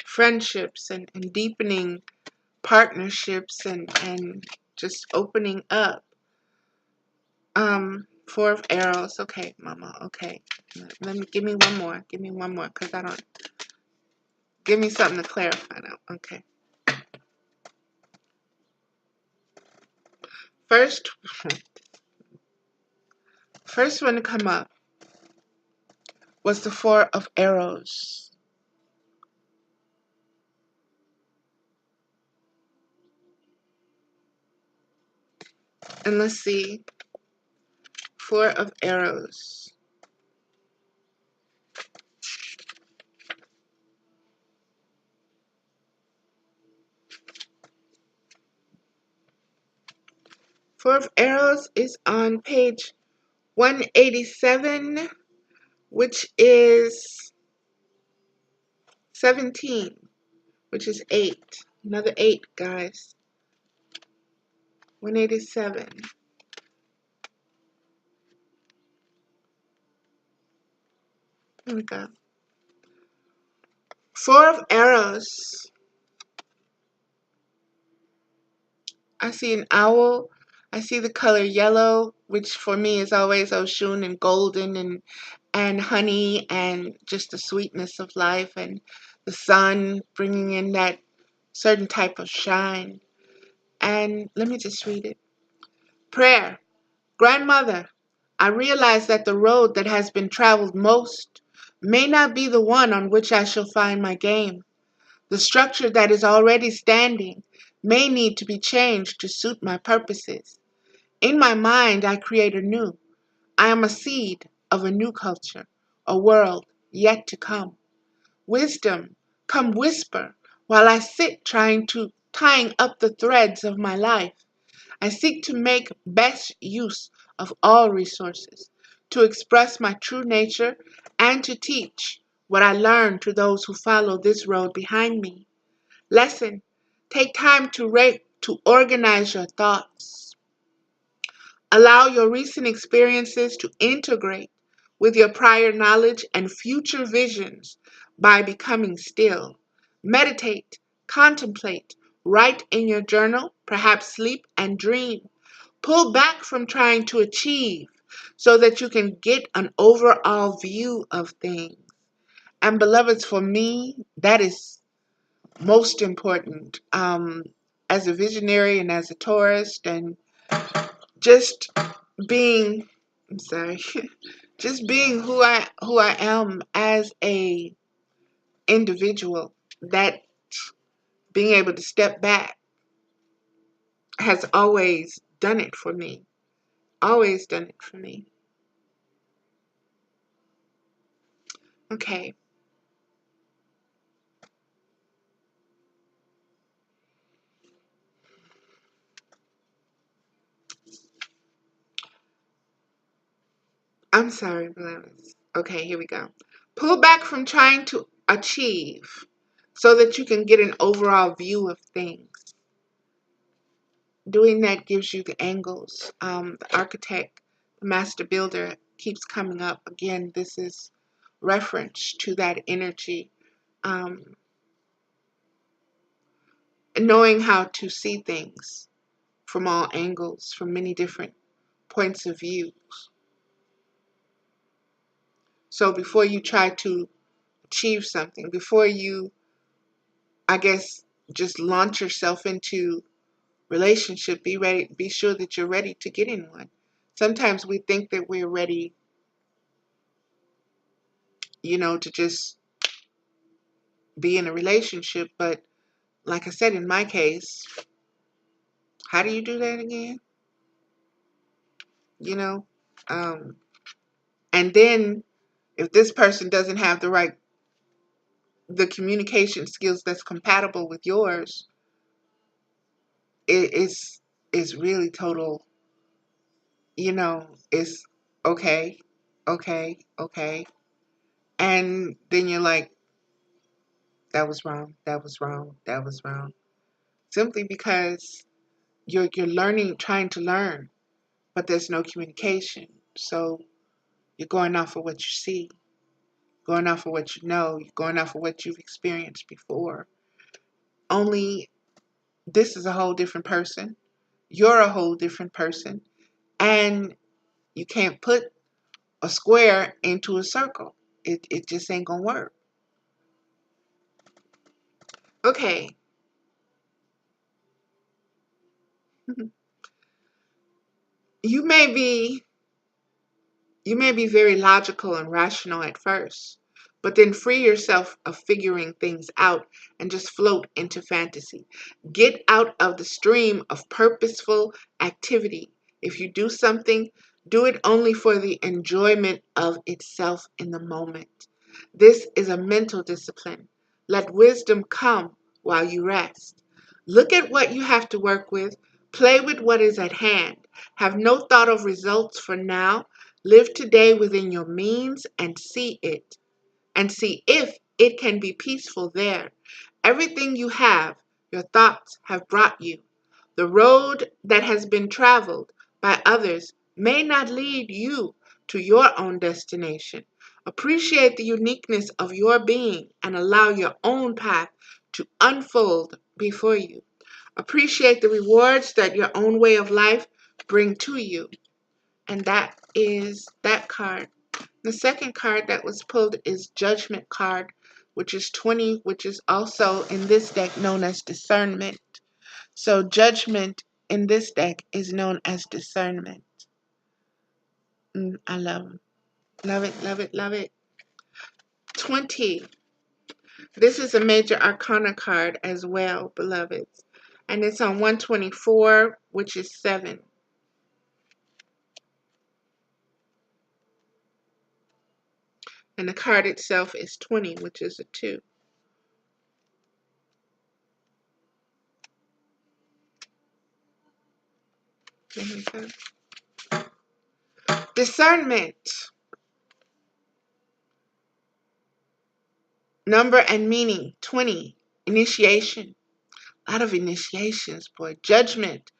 friendships and deepening partnerships and just opening up. Four of Arrows. Okay, Mama. Okay. Let me give me one more. Give me one more, because I don't. Give me something to clarify now. Okay. First one to come up was the Four of Arrows. And let's see. Four of Arrows. Four of Arrows is on page 187, which is 17, which is 8. Another 8, guys. 187. Here we go. Four of Arrows. I see an owl. I see the color yellow, which for me is always Oshun and golden and honey and just the sweetness of life and the sun bringing in that certain type of shine. And let me just read it. Prayer. Grandmother, I realize that the road that has been traveled most may not be the one on which I shall find my game. The structure that is already standing may need to be changed to suit my purposes. In my mind, I create anew. I am a seed of a new culture, a world yet to come. Wisdom, come whisper while I sit tying up the threads of my life. I seek to make best use of all resources, to express my true nature and to teach what I learn to those who follow this road behind me. Lesson, take time to organize your thoughts. Allow your recent experiences to integrate with your prior knowledge and future visions by becoming still. Meditate, contemplate, write in your journal, perhaps sleep and dream. Pull back from trying to achieve so that you can get an overall view of things. And beloveds, for me, that is most important. As a visionary and as a tourist and just being, I'm sorry, just being who I am as a individual, that being able to step back has always done it for me. Always done it for me. Okay. I'm sorry, beloveds. Okay, here we go. Pull back from trying to achieve so that you can get an overall view of things. Doing that gives you the angles. The architect, the master builder keeps coming up. Again, this is reference to that energy. Knowing how to see things from all angles, from many different points of view. So before you try to achieve something, before you, I guess, just launch yourself into relationship, be sure that you're ready to get in one. Sometimes we think that we're ready, to just be in a relationship. But like I said, in my case, how do you do that again? You know? Um, and then if this person doesn't have the communication skills that's compatible with yours, it's really total, it's okay, okay, okay. And then you're like, that was wrong, that was wrong, that was wrong. Simply because you're learning, trying to learn, but there's no communication. So you're going off of what you see, going off of what you know, you're going off of what you've experienced before. Only this is a whole different person. You're a whole different person. And you can't put a square into a circle. It just ain't gonna work. Okay. You may be You may be very logical and rational at first, but then free yourself of figuring things out and just float into fantasy. Get out of the stream of purposeful activity. If you do something, do it only for the enjoyment of itself in the moment. This is a mental discipline. Let wisdom come while you rest. Look at what you have to work with. Play with what is at hand. Have no thought of results for now. Live today within your means and see if it can be peaceful there. Everything you have, your thoughts have brought you. The road that has been traveled by others may not lead you to your own destination. Appreciate the uniqueness of your being and allow your own path to unfold before you. Appreciate the rewards that your own way of life bring to you. And that is that card. The second card that was pulled is Judgment card, which is 20, which is also in this deck known as Discernment. So Judgment in this deck is known as Discernment. I love it. Love it, love it, love it. 20. This is a major arcana card as well, beloveds. And it's on 124, which is 7. And the card itself is 20, which is a 2. There we go. Discernment. Number and meaning. 20. Initiation. A lot of initiations, boy. Judgment.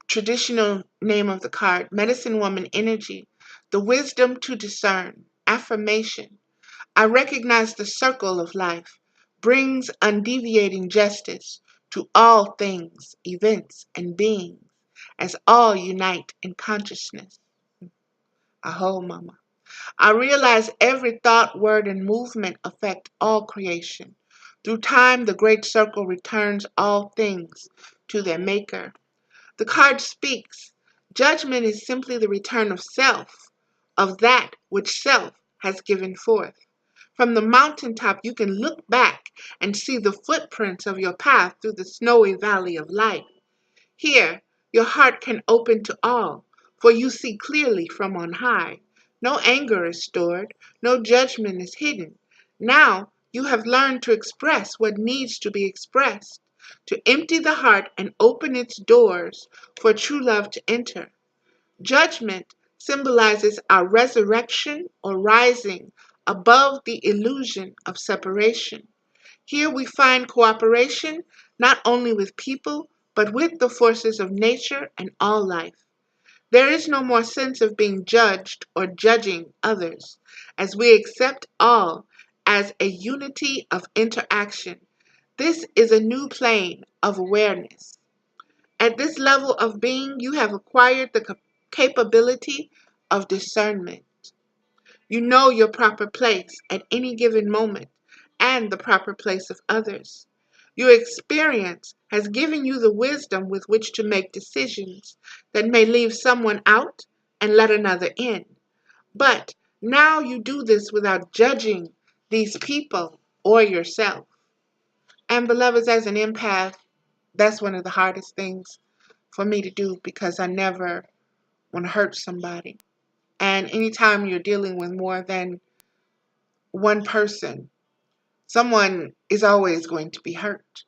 Traditional name of the card. Medicine woman energy. The wisdom to discern. Affirmation. I recognize the circle of life brings undeviating justice to all things, events, and beings, as all unite in consciousness. Aho, mama. I realize every thought, word, and movement affect all creation. Through time, the great circle returns all things to their maker. The card speaks. Judgment is simply the return of self, of that which self has given forth. From the mountaintop, you can look back and see the footprints of your path through the snowy valley of life. Here, your heart can open to all, for you see clearly from on high. No anger is stored, no judgment is hidden. Now you have learned to express what needs to be expressed, to empty the heart and open its doors for true love to enter. Judgment symbolizes our resurrection or rising above the illusion of separation. Here we find cooperation not only with people, but with the forces of nature and all life. There is no more sense of being judged or judging others, as we accept all as a unity of interaction. This is a new plane of awareness. At this level of being, you have acquired the capability of discernment. You know your proper place at any given moment and the proper place of others. You experience has given you the wisdom with which to make decisions that may leave someone out and let another in. But now you do this without judging these people or yourself. And beloveds, as an empath, that's one of the hardest things for me to do because I never want to hurt somebody. And anytime you're dealing with more than one person, someone is always going to be hurt.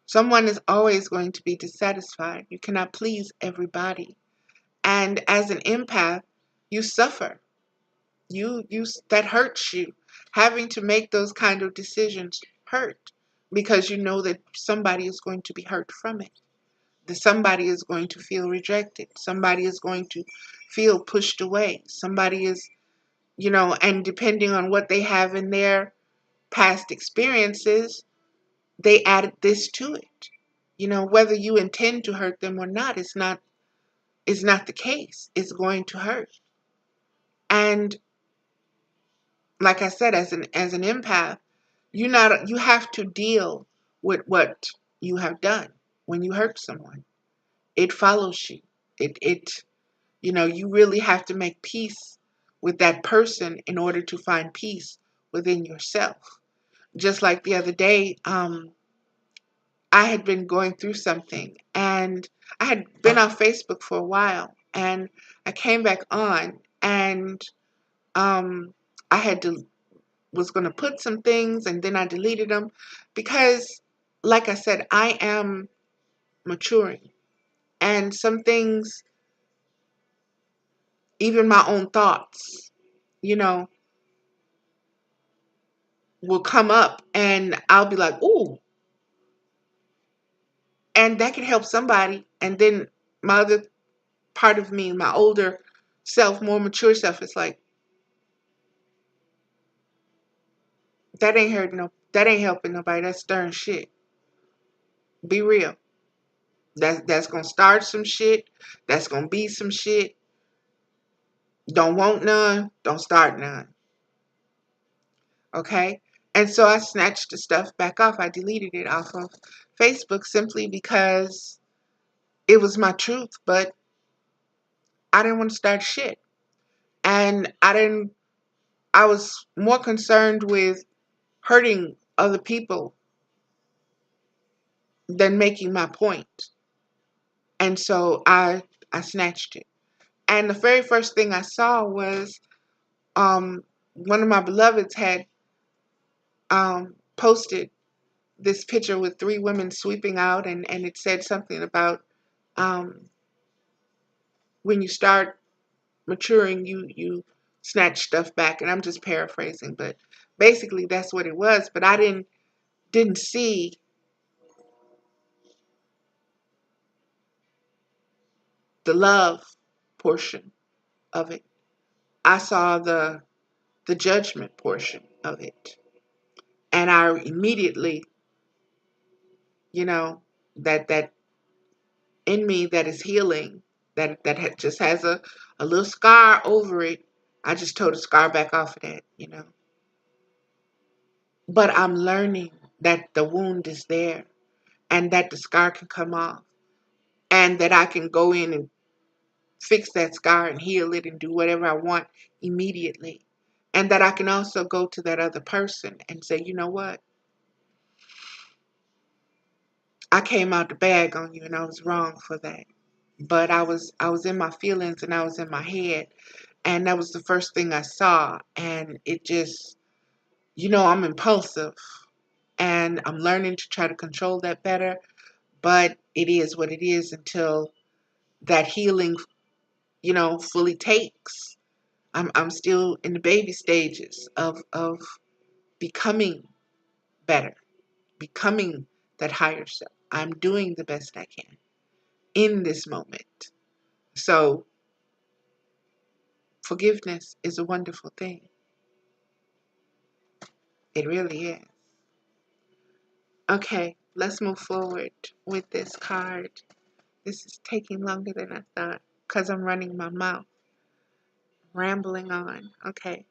Someone is always going to be dissatisfied. You cannot please everybody. And as an empath, you suffer. You that hurts you. Having to make those kind of decisions hurt because you know that somebody is going to be hurt from it. That somebody is going to feel rejected. Somebody is going to feel pushed away. Somebody is, and depending on what they have in their past experiences, they added this to it. Whether you intend to hurt them or not, is not the case. It's going to hurt. And like I said, as an empath, you have to deal with what you have done when you hurt someone. It follows you. You really have to make peace with that person in order to find peace within yourself. Just like the other day, I had been going through something, and I had been off Facebook for a while, and I came back on, and um, I was going to put some things, and then I deleted them because, like I said, I am maturing, and some things, even my own thoughts, you know, will come up, and I'll be like, "Ooh," and that can help somebody, and then my other part of me, my older self, more mature self, is like, that ain't helping nobody. That's stirring shit. Be real. That's gonna start some shit. That's gonna be some shit. Don't want none. Don't start none. Okay? And so I snatched the stuff back off. I deleted it off of Facebook simply because it was my truth, but I didn't want to start shit. And I was more concerned with hurting other people than making my point. And so I snatched it. And the very first thing I saw was one of my beloveds had posted this picture with three women sweeping out, and it said something about um, when you start maturing, you snatch stuff back. And I'm just paraphrasing, but basically that's what it was. But I didn't see the love portion of it. I saw the judgment portion of it, and I immediately, that in me that is healing, that just has a little scar over it. I just tore the scar back off of that. But I'm learning that the wound is there and that the scar can come off and that I can go in and fix that scar and heal it and do whatever I want immediately. And that I can also go to that other person and say, you know what? I came out the bag on you and I was wrong for that. But I was in my feelings and I was in my head, and that was the first thing I saw, and it just, I'm impulsive and I'm learning to try to control that better, but it is what it is until that healing, fully takes. I'm still in the baby stages of becoming better, becoming that higher self. I'm doing the best I can in this moment. So forgiveness is a wonderful thing. It really is. Okay, let's move forward with this card. This is taking longer than I thought because I'm running my mouth, rambling on. Okay.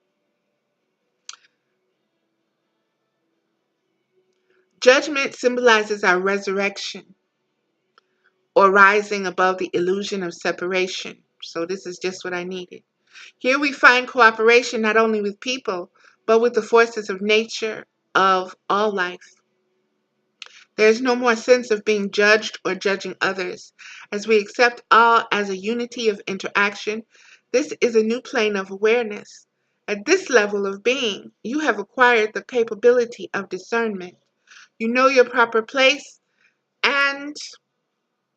Judgment symbolizes our resurrection. or rising above the illusion of separation. So this is just what I needed. Here we find cooperation not only with people, but with the forces of nature, of all life. There is no more sense of being judged or judging others. As we accept all as a unity of interaction, this is a new plane of awareness. At this level of being, you have acquired the capability of discernment. You know your proper place and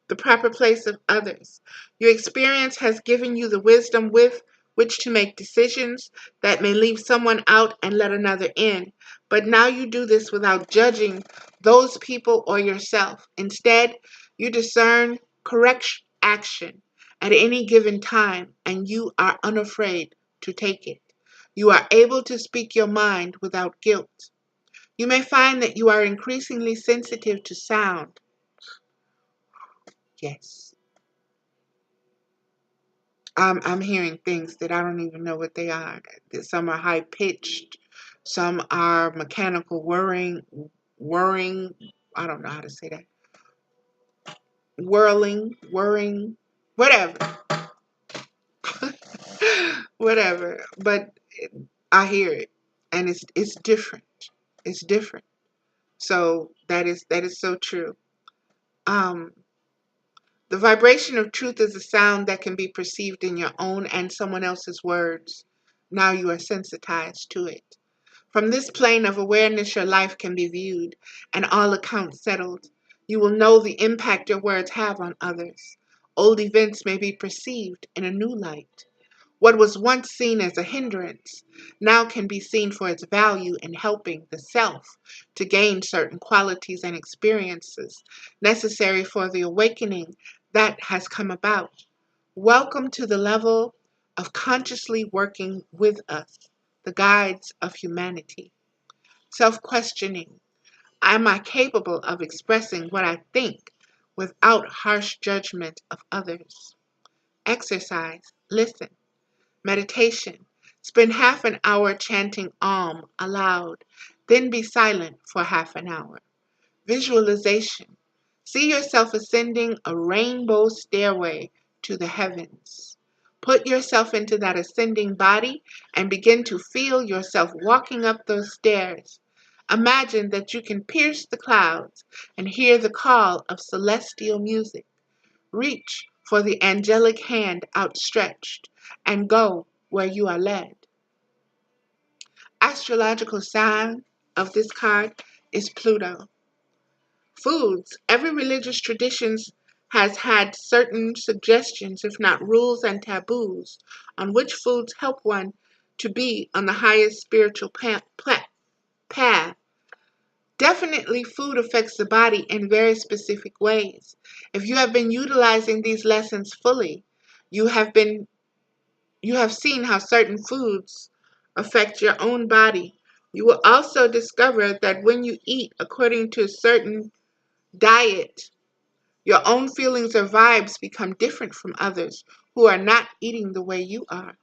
the proper place of others. Your experience has given you the wisdom with which to make decisions that may leave someone out and let another in. But now you do this without judging those people or yourself. Instead, you discern correct action at any given time, and you are unafraid to take it. You are able to speak your mind without guilt. You may find that you are increasingly sensitive to sound. Yes. I'm hearing things that I don't even know what they are. Some are high pitched, some are mechanical whirring. I don't know how to say that. Whirring, whatever, whatever. But I hear it, and it's different. It's different. So that is so true. Um, the vibration of truth is a sound that can be perceived in your own and someone else's words. Now you are sensitized to it. From this plane of awareness, your life can be viewed and all accounts settled. You will know the impact your words have on others. Old events may be perceived in a new light. What was once seen as a hindrance now can be seen for its value in helping the self to gain certain qualities and experiences necessary for the awakening that has come about. Welcome to the level of consciously working with us, the guides of humanity. Self-questioning. Am I capable of expressing what I think without harsh judgment of others? Exercise. Listen. Meditation. Spend half an hour chanting Om aloud, then be silent for half an hour. Visualization. See yourself ascending a rainbow stairway to the heavens. Put yourself into that ascending body and begin to feel yourself walking up those stairs. Imagine that you can pierce the clouds and hear the call of celestial music. Reach for the angelic hand outstretched and go where you are led. Astrological sign of this card is Pluto. Foods. Every religious tradition has had certain suggestions, if not rules and taboos, on which foods help one to be on the highest spiritual path. Definitely, food affects the body in very specific ways. If you have been utilizing these lessons fully, you have seen how certain foods affect your own body. You will also discover that when you eat according to a certain diet, your own feelings or vibes become different from others who are not eating the way you are.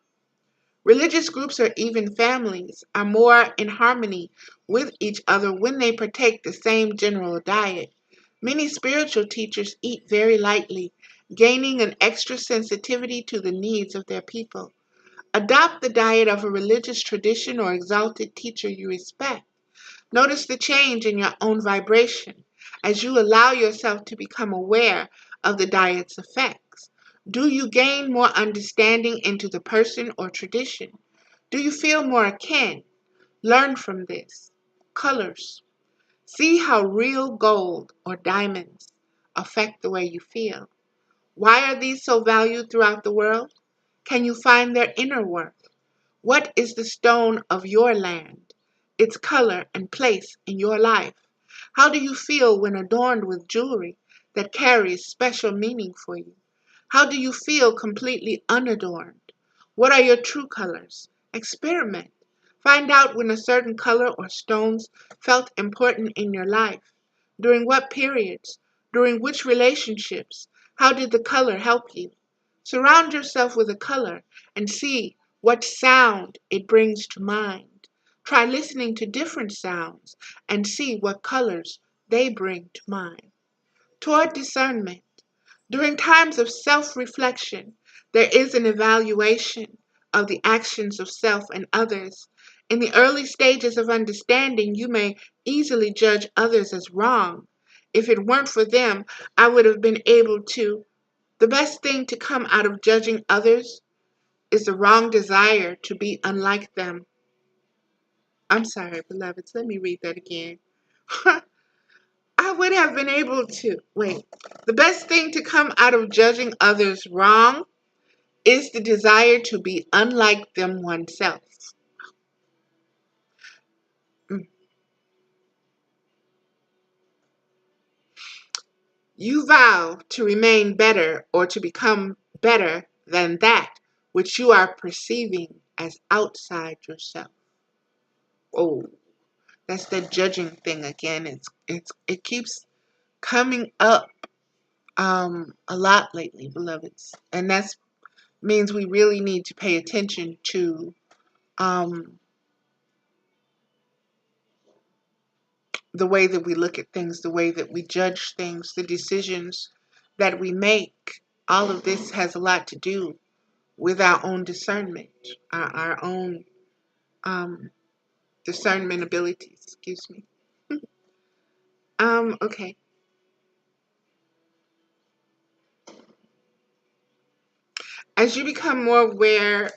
Religious groups or even families are more in harmony with each other when they partake the same general diet. Many spiritual teachers eat very lightly, gaining an extra sensitivity to the needs of their people. Adopt the diet of a religious tradition or exalted teacher you respect. Notice the change in your own vibration as you allow yourself to become aware of the diet's effects. Do you gain more understanding into the person or tradition? Do you feel more akin? Learn from this. Colors. See how real gold or diamonds affect the way you feel. Why are these so valued throughout the world? Can you find their inner worth? What is the stone of your land, its color and place in your life? How do you feel when adorned with jewelry that carries special meaning for you? How do you feel completely unadorned? What are your true colors? Experiment. Find out when a certain color or stones felt important in your life. During what periods? During which relationships? How did the color help you? Surround yourself with a color and see what sound it brings to mind. Try listening to different sounds and see what colors they bring to mind. Toward discernment. During times of self-reflection, there is an evaluation of the actions of self and others. In the early stages of understanding, you may easily judge others as wrong. If it weren't for them, I would have been able to. The best thing to come out of judging others is the wrong desire to be unlike them. I'm sorry, beloveds, let me read that again. I would have been able to. Wait. The best thing to come out of judging others wrong is the desire to be unlike them oneself. Mm. You vow to remain better or to become better than that which you are perceiving as outside yourself. Oh, that's the judging thing again. It keeps coming up a lot lately, beloveds, and that means we really need to pay attention to um, the way that we look at things, the way that we judge things, the decisions that we make. All of this has a lot to do with our own discernment, our own um, discernment abilities. Excuse me. Okay. As you become more aware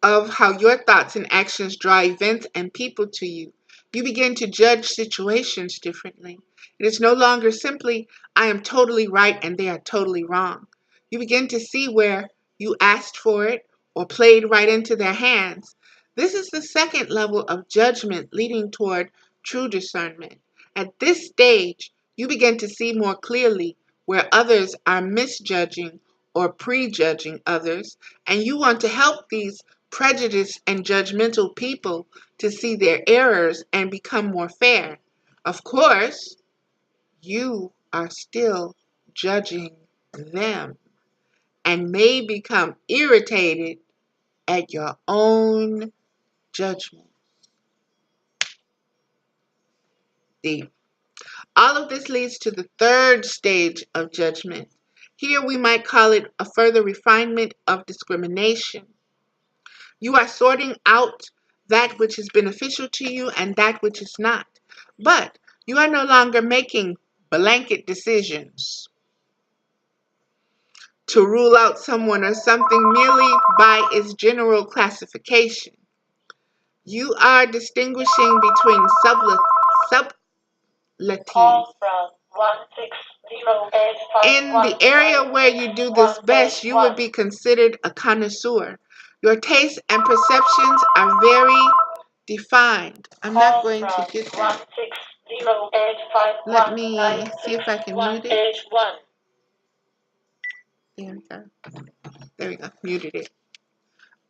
of how your thoughts and actions draw events and people to you, you begin to judge situations differently. It is no longer simply, I am totally right and they are totally wrong. You begin to see where you asked for it or played right into their hands. This is the second level of judgment leading toward true discernment. At this stage, you begin to see more clearly where others are misjudging or prejudging others, and you want to help these prejudiced and judgmental people to see their errors and become more fair. Of course, you are still judging them and may become irritated at your own judgment. Deep. All of this leads to the third stage of judgment. Here we might call it a further refinement of discrimination. You are sorting out that which is beneficial to you and that which is not. But you are no longer making blanket decisions to rule out someone or something merely by its general classification. You are distinguishing between subletives. In the area where you do this best, you would be considered a connoisseur. Your tastes and perceptions are very defined. I'm not going to get that. Let me see if I can mute it. There we go. There we go. Muted it.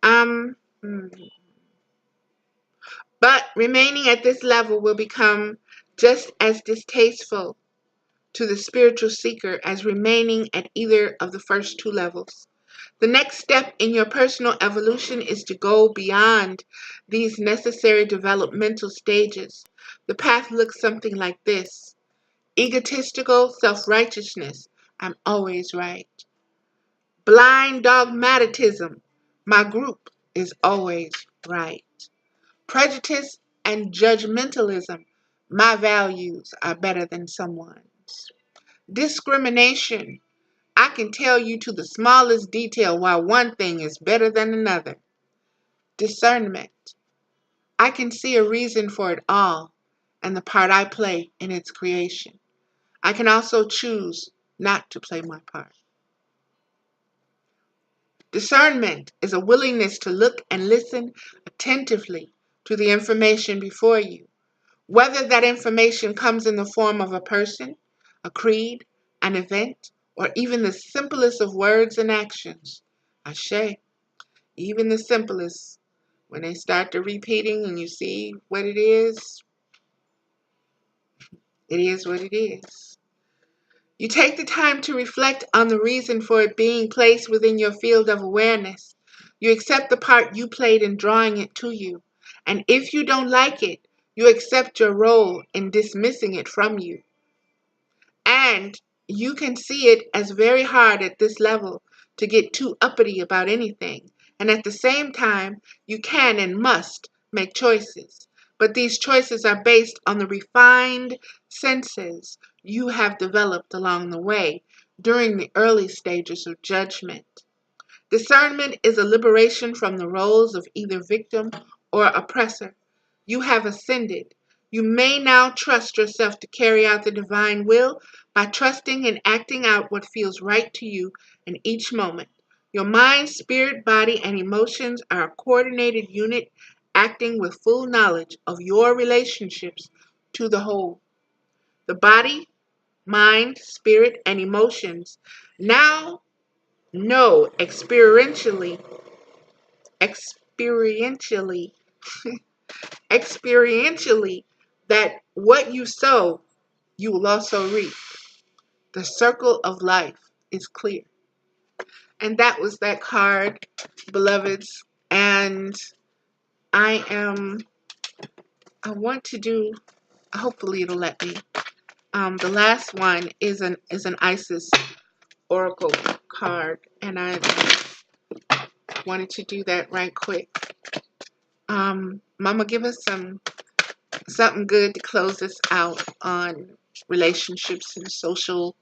Um, hmm. But remaining at this level will become just as distasteful to the spiritual seeker as remaining at either of the first two levels. The next step in your personal evolution is to go beyond these necessary developmental stages. The path looks something like this: egotistical self-righteousness, I'm always right. Blind dogmatism, my group is always right. Prejudice and judgmentalism, my values are better than someone's. Discrimination, I can tell you to the smallest detail why one thing is better than another. Discernment, I can see a reason for it all and the part I play in its creation. I can also choose not to play my part. Discernment is a willingness to look and listen attentively to the information before you, whether that information comes in the form of a person, a creed, an event, or even the simplest of words and actions. Ashe, even the simplest, when they start to repeating and you see what it is what it is. You take the time to reflect on the reason for it being placed within your field of awareness. You accept the part you played in drawing it to you. And if you don't like it, you accept your role in dismissing it from you. And You can see it as very hard at this level to get too uppity about anything, and at the same time, you can and must make choices. But these choices are based on the refined senses you have developed along the way during the early stages of judgment. Discernment is a liberation from the roles of either victim or oppressor. You have ascended. You may now trust yourself to carry out the divine will by trusting and acting out what feels right to you in each moment. Your mind, spirit, body, and emotions are a coordinated unit acting with full knowledge of your relationships to the whole. The body, mind, spirit, and emotions now know experientially, experientially that what you sow, you will also reap. The circle of life is clear. And that was that card, beloveds. And I want to do, hopefully it'll let me. The last one is an Isis Oracle card, and I wanted to do that right quick. Mama, give us something good to close us out on relationships and social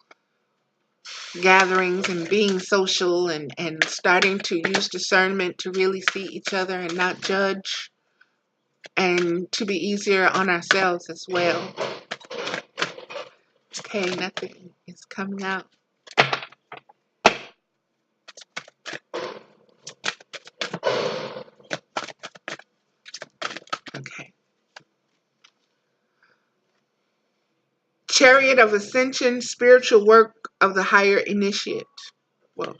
gatherings and being social and starting to use discernment to really see each other and not judge, and to be easier on ourselves as well. Okay, nothing is coming out. Okay. Chariot of Ascension, spiritual work of the higher initiate. Well,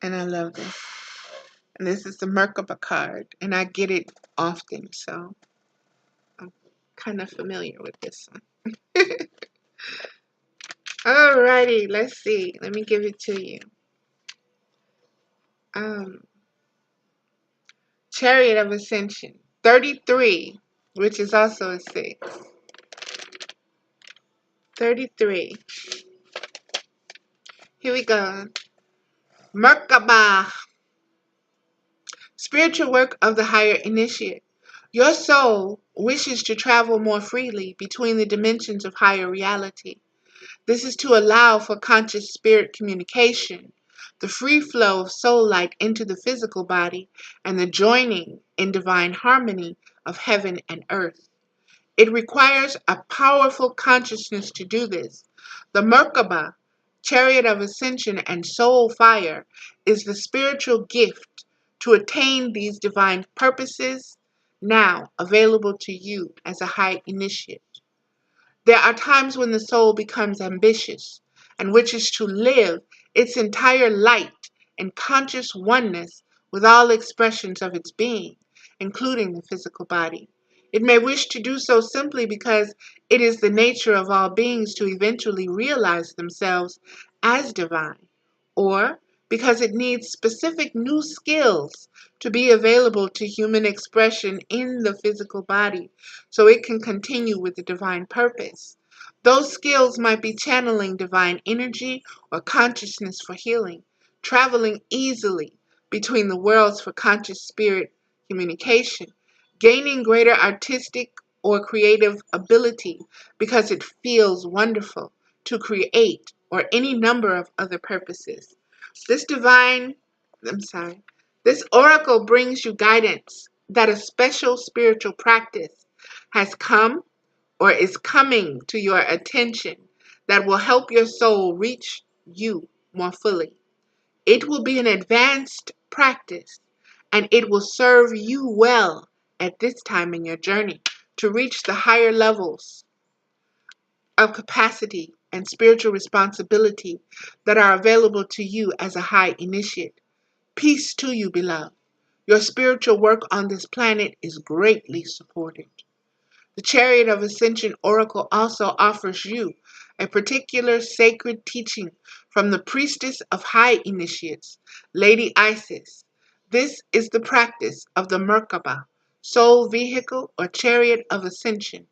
and I love this. And this is the Merkaba card, and I get it often, so I'm kind of familiar with this one. Alrighty, let's see. Let me give it to you. Chariot of Ascension, 33, which is also a 6. 33. Here we go. Merkaba, spiritual work of the higher initiate. Your soul wishes to travel more freely between the dimensions of higher reality. This is to allow for conscious spirit communication, the free flow of soul light into the physical body, and the joining in divine harmony of heaven and earth. It requires a powerful consciousness to do this. The Merkaba, chariot of ascension and soul fire, is the spiritual gift to attain these divine purposes now available to you as a high initiate. There are times when the soul becomes ambitious and wishes to live its entire light in conscious oneness with all expressions of its being, including the physical body. It may wish to do so simply because it is the nature of all beings to eventually realize themselves as divine, or because it needs specific new skills to be available to human expression in the physical body so it can continue with the divine purpose. Those skills might be channeling divine energy or consciousness for healing, traveling easily between the worlds for conscious spirit communication, gaining greater artistic or creative ability because it feels wonderful to create, or any number of other purposes. This divine, I'm sorry, this oracle brings you guidance that a special spiritual practice has come or is coming to your attention that will help your soul reach you more fully. It will be an advanced practice, and it will serve you well at this time in your journey to reach the higher levels of capacity and spiritual responsibility that are available to you as a high initiate. Peace to you, beloved. Your spiritual work on this planet is greatly supported. The Chariot of Ascension Oracle also offers you a particular sacred teaching from the priestess of high initiates, Lady Isis. This is the practice of the Merkaba, soul vehicle, or chariot of ascension.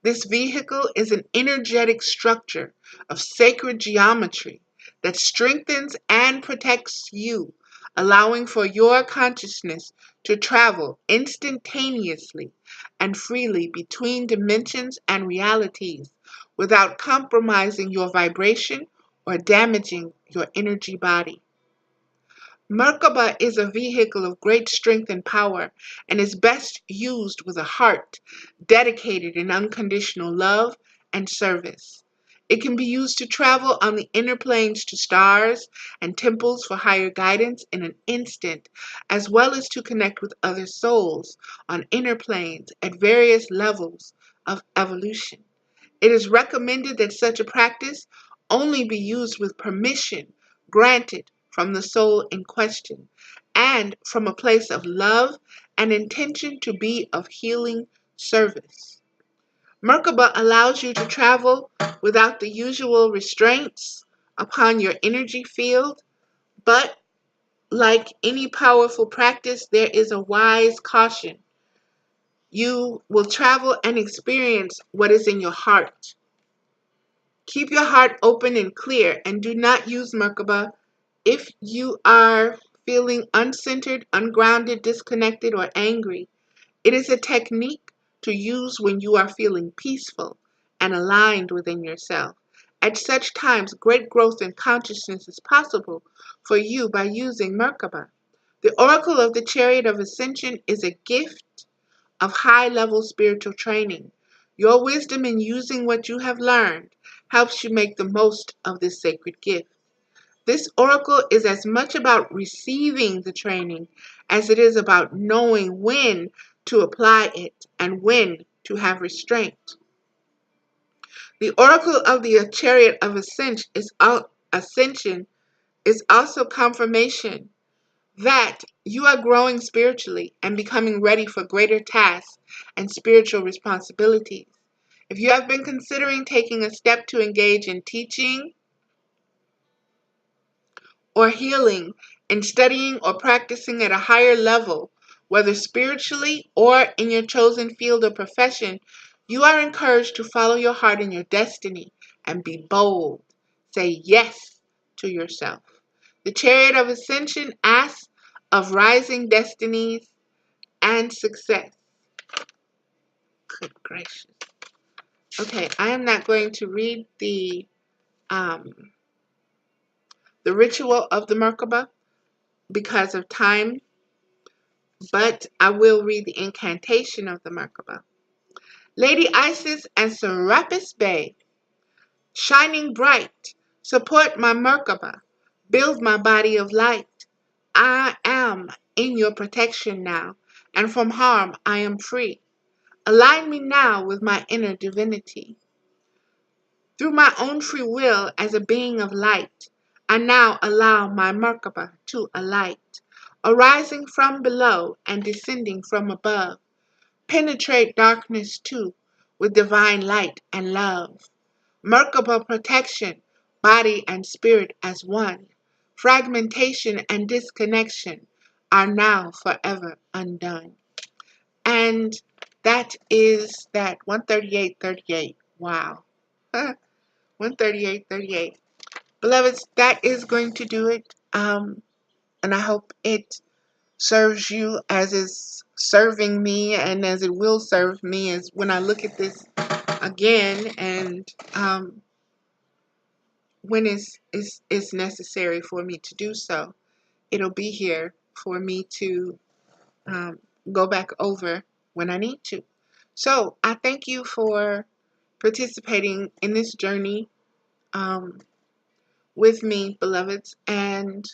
This vehicle is an energetic structure of sacred geometry that strengthens and protects you, allowing for your consciousness to travel instantaneously and freely between dimensions and realities without compromising your vibration or damaging your energy body. Merkaba is a vehicle of great strength and power and is best used with a heart dedicated in unconditional love and service. It can be used to travel on the inner planes to stars and temples for higher guidance in an instant, as well as to connect with other souls on inner planes at various levels of evolution. It is recommended that such a practice only be used with permission granted from the soul in question and from a place of love and intention to be of healing service. Merkaba allows you to travel without the usual restraints upon your energy field, but like any powerful practice, there is a wise caution. You will travel and experience what is in your heart. Keep your heart open and clear, and do not use Merkaba if you are feeling uncentered, ungrounded, disconnected, or angry. It is a technique to use when you are feeling peaceful and aligned within yourself. At such times, great growth in consciousness is possible for you by using Merkaba. The Oracle of the Chariot of Ascension is a gift of high-level spiritual training. Your wisdom in using what you have learned helps you make the most of this sacred gift. This oracle is as much about receiving the training as it is about knowing when to apply it and when to have restraint. The oracle of the chariot of ascension is also confirmation that you are growing spiritually and becoming ready for greater tasks and spiritual responsibilities. If you have been considering taking a step to engage in teaching or healing, in studying or practicing at a higher level, whether spiritually or in your chosen field or profession, you are encouraged to follow your heart and your destiny and be bold. Say yes to yourself. The chariot of ascension asks of rising destinies and success. Good gracious. Okay, I am not going to read the ritual of the Merkaba because of time, but I will read the incantation of the Merkaba. Lady Isis and Serapis Bey, shining bright, support my Merkaba, build my body of light. I am in your protection now, and from harm I am free. Align me now with my inner divinity. Through my own free will as a being of light, I now allow my Merkaba to alight, arising from below and descending from above. Penetrate darkness too with divine light and love. Merkaba protection, body and spirit as one. Fragmentation and disconnection are now forever undone. And that is that 138:38. Wow. 138:38. Beloveds, that is going to do it. And I hope it serves you as is serving me and as it will serve me as when I look at this again and when it's necessary for me to do so. It'll be here for me to go back over when I need to. So I thank you for participating in this journey with me, beloveds, and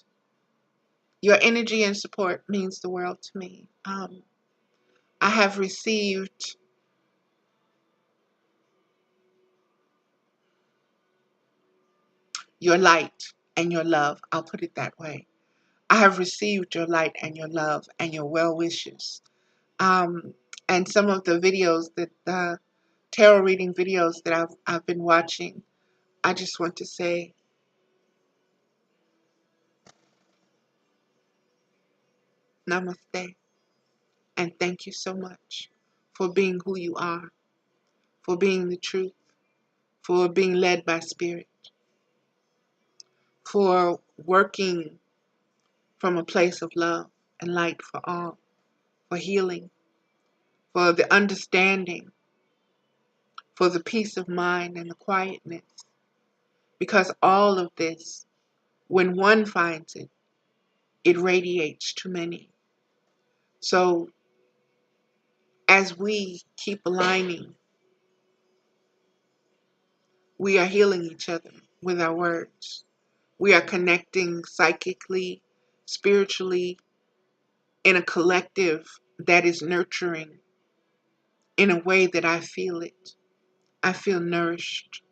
your energy and support means the world to me. I have received your light and your love. I'll put it that way. I have received your light and your love and your well wishes. And some of the videos the tarot reading videos that I've been watching, I just want to say namaste And thank you so much for being who you are, for being the truth, for being led by Spirit, for working from a place of love and light for all, for healing, for the understanding, for the peace of mind and the quietness. Because all of this, when one finds it, it radiates to many. So as we keep aligning, we are healing each other with our words. We are connecting psychically, spiritually, in a collective that is nurturing in a way that I feel it. I feel nourished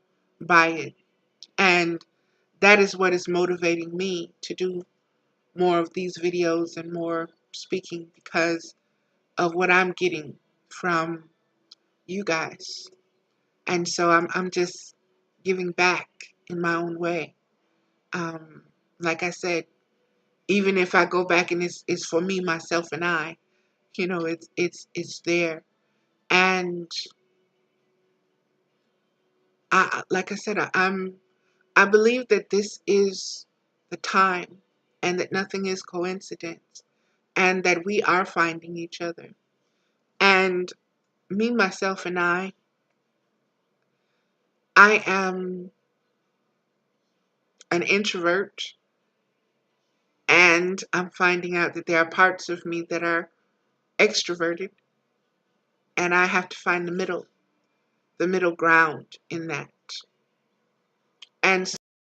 by it. And that is what is motivating me to do more of these videos and more speaking, because of what I'm getting from you guys. And so I'm just giving back in my own way. Um, like I said, even if I go back and it's for me, myself, and I, it's there. And like I said, I believe that this is the time, and that nothing is coincidence, and that we are finding each other. And me, myself, and I am an introvert, and I'm finding out that there are parts of me that are extroverted, and I have to find the middle ground in that. And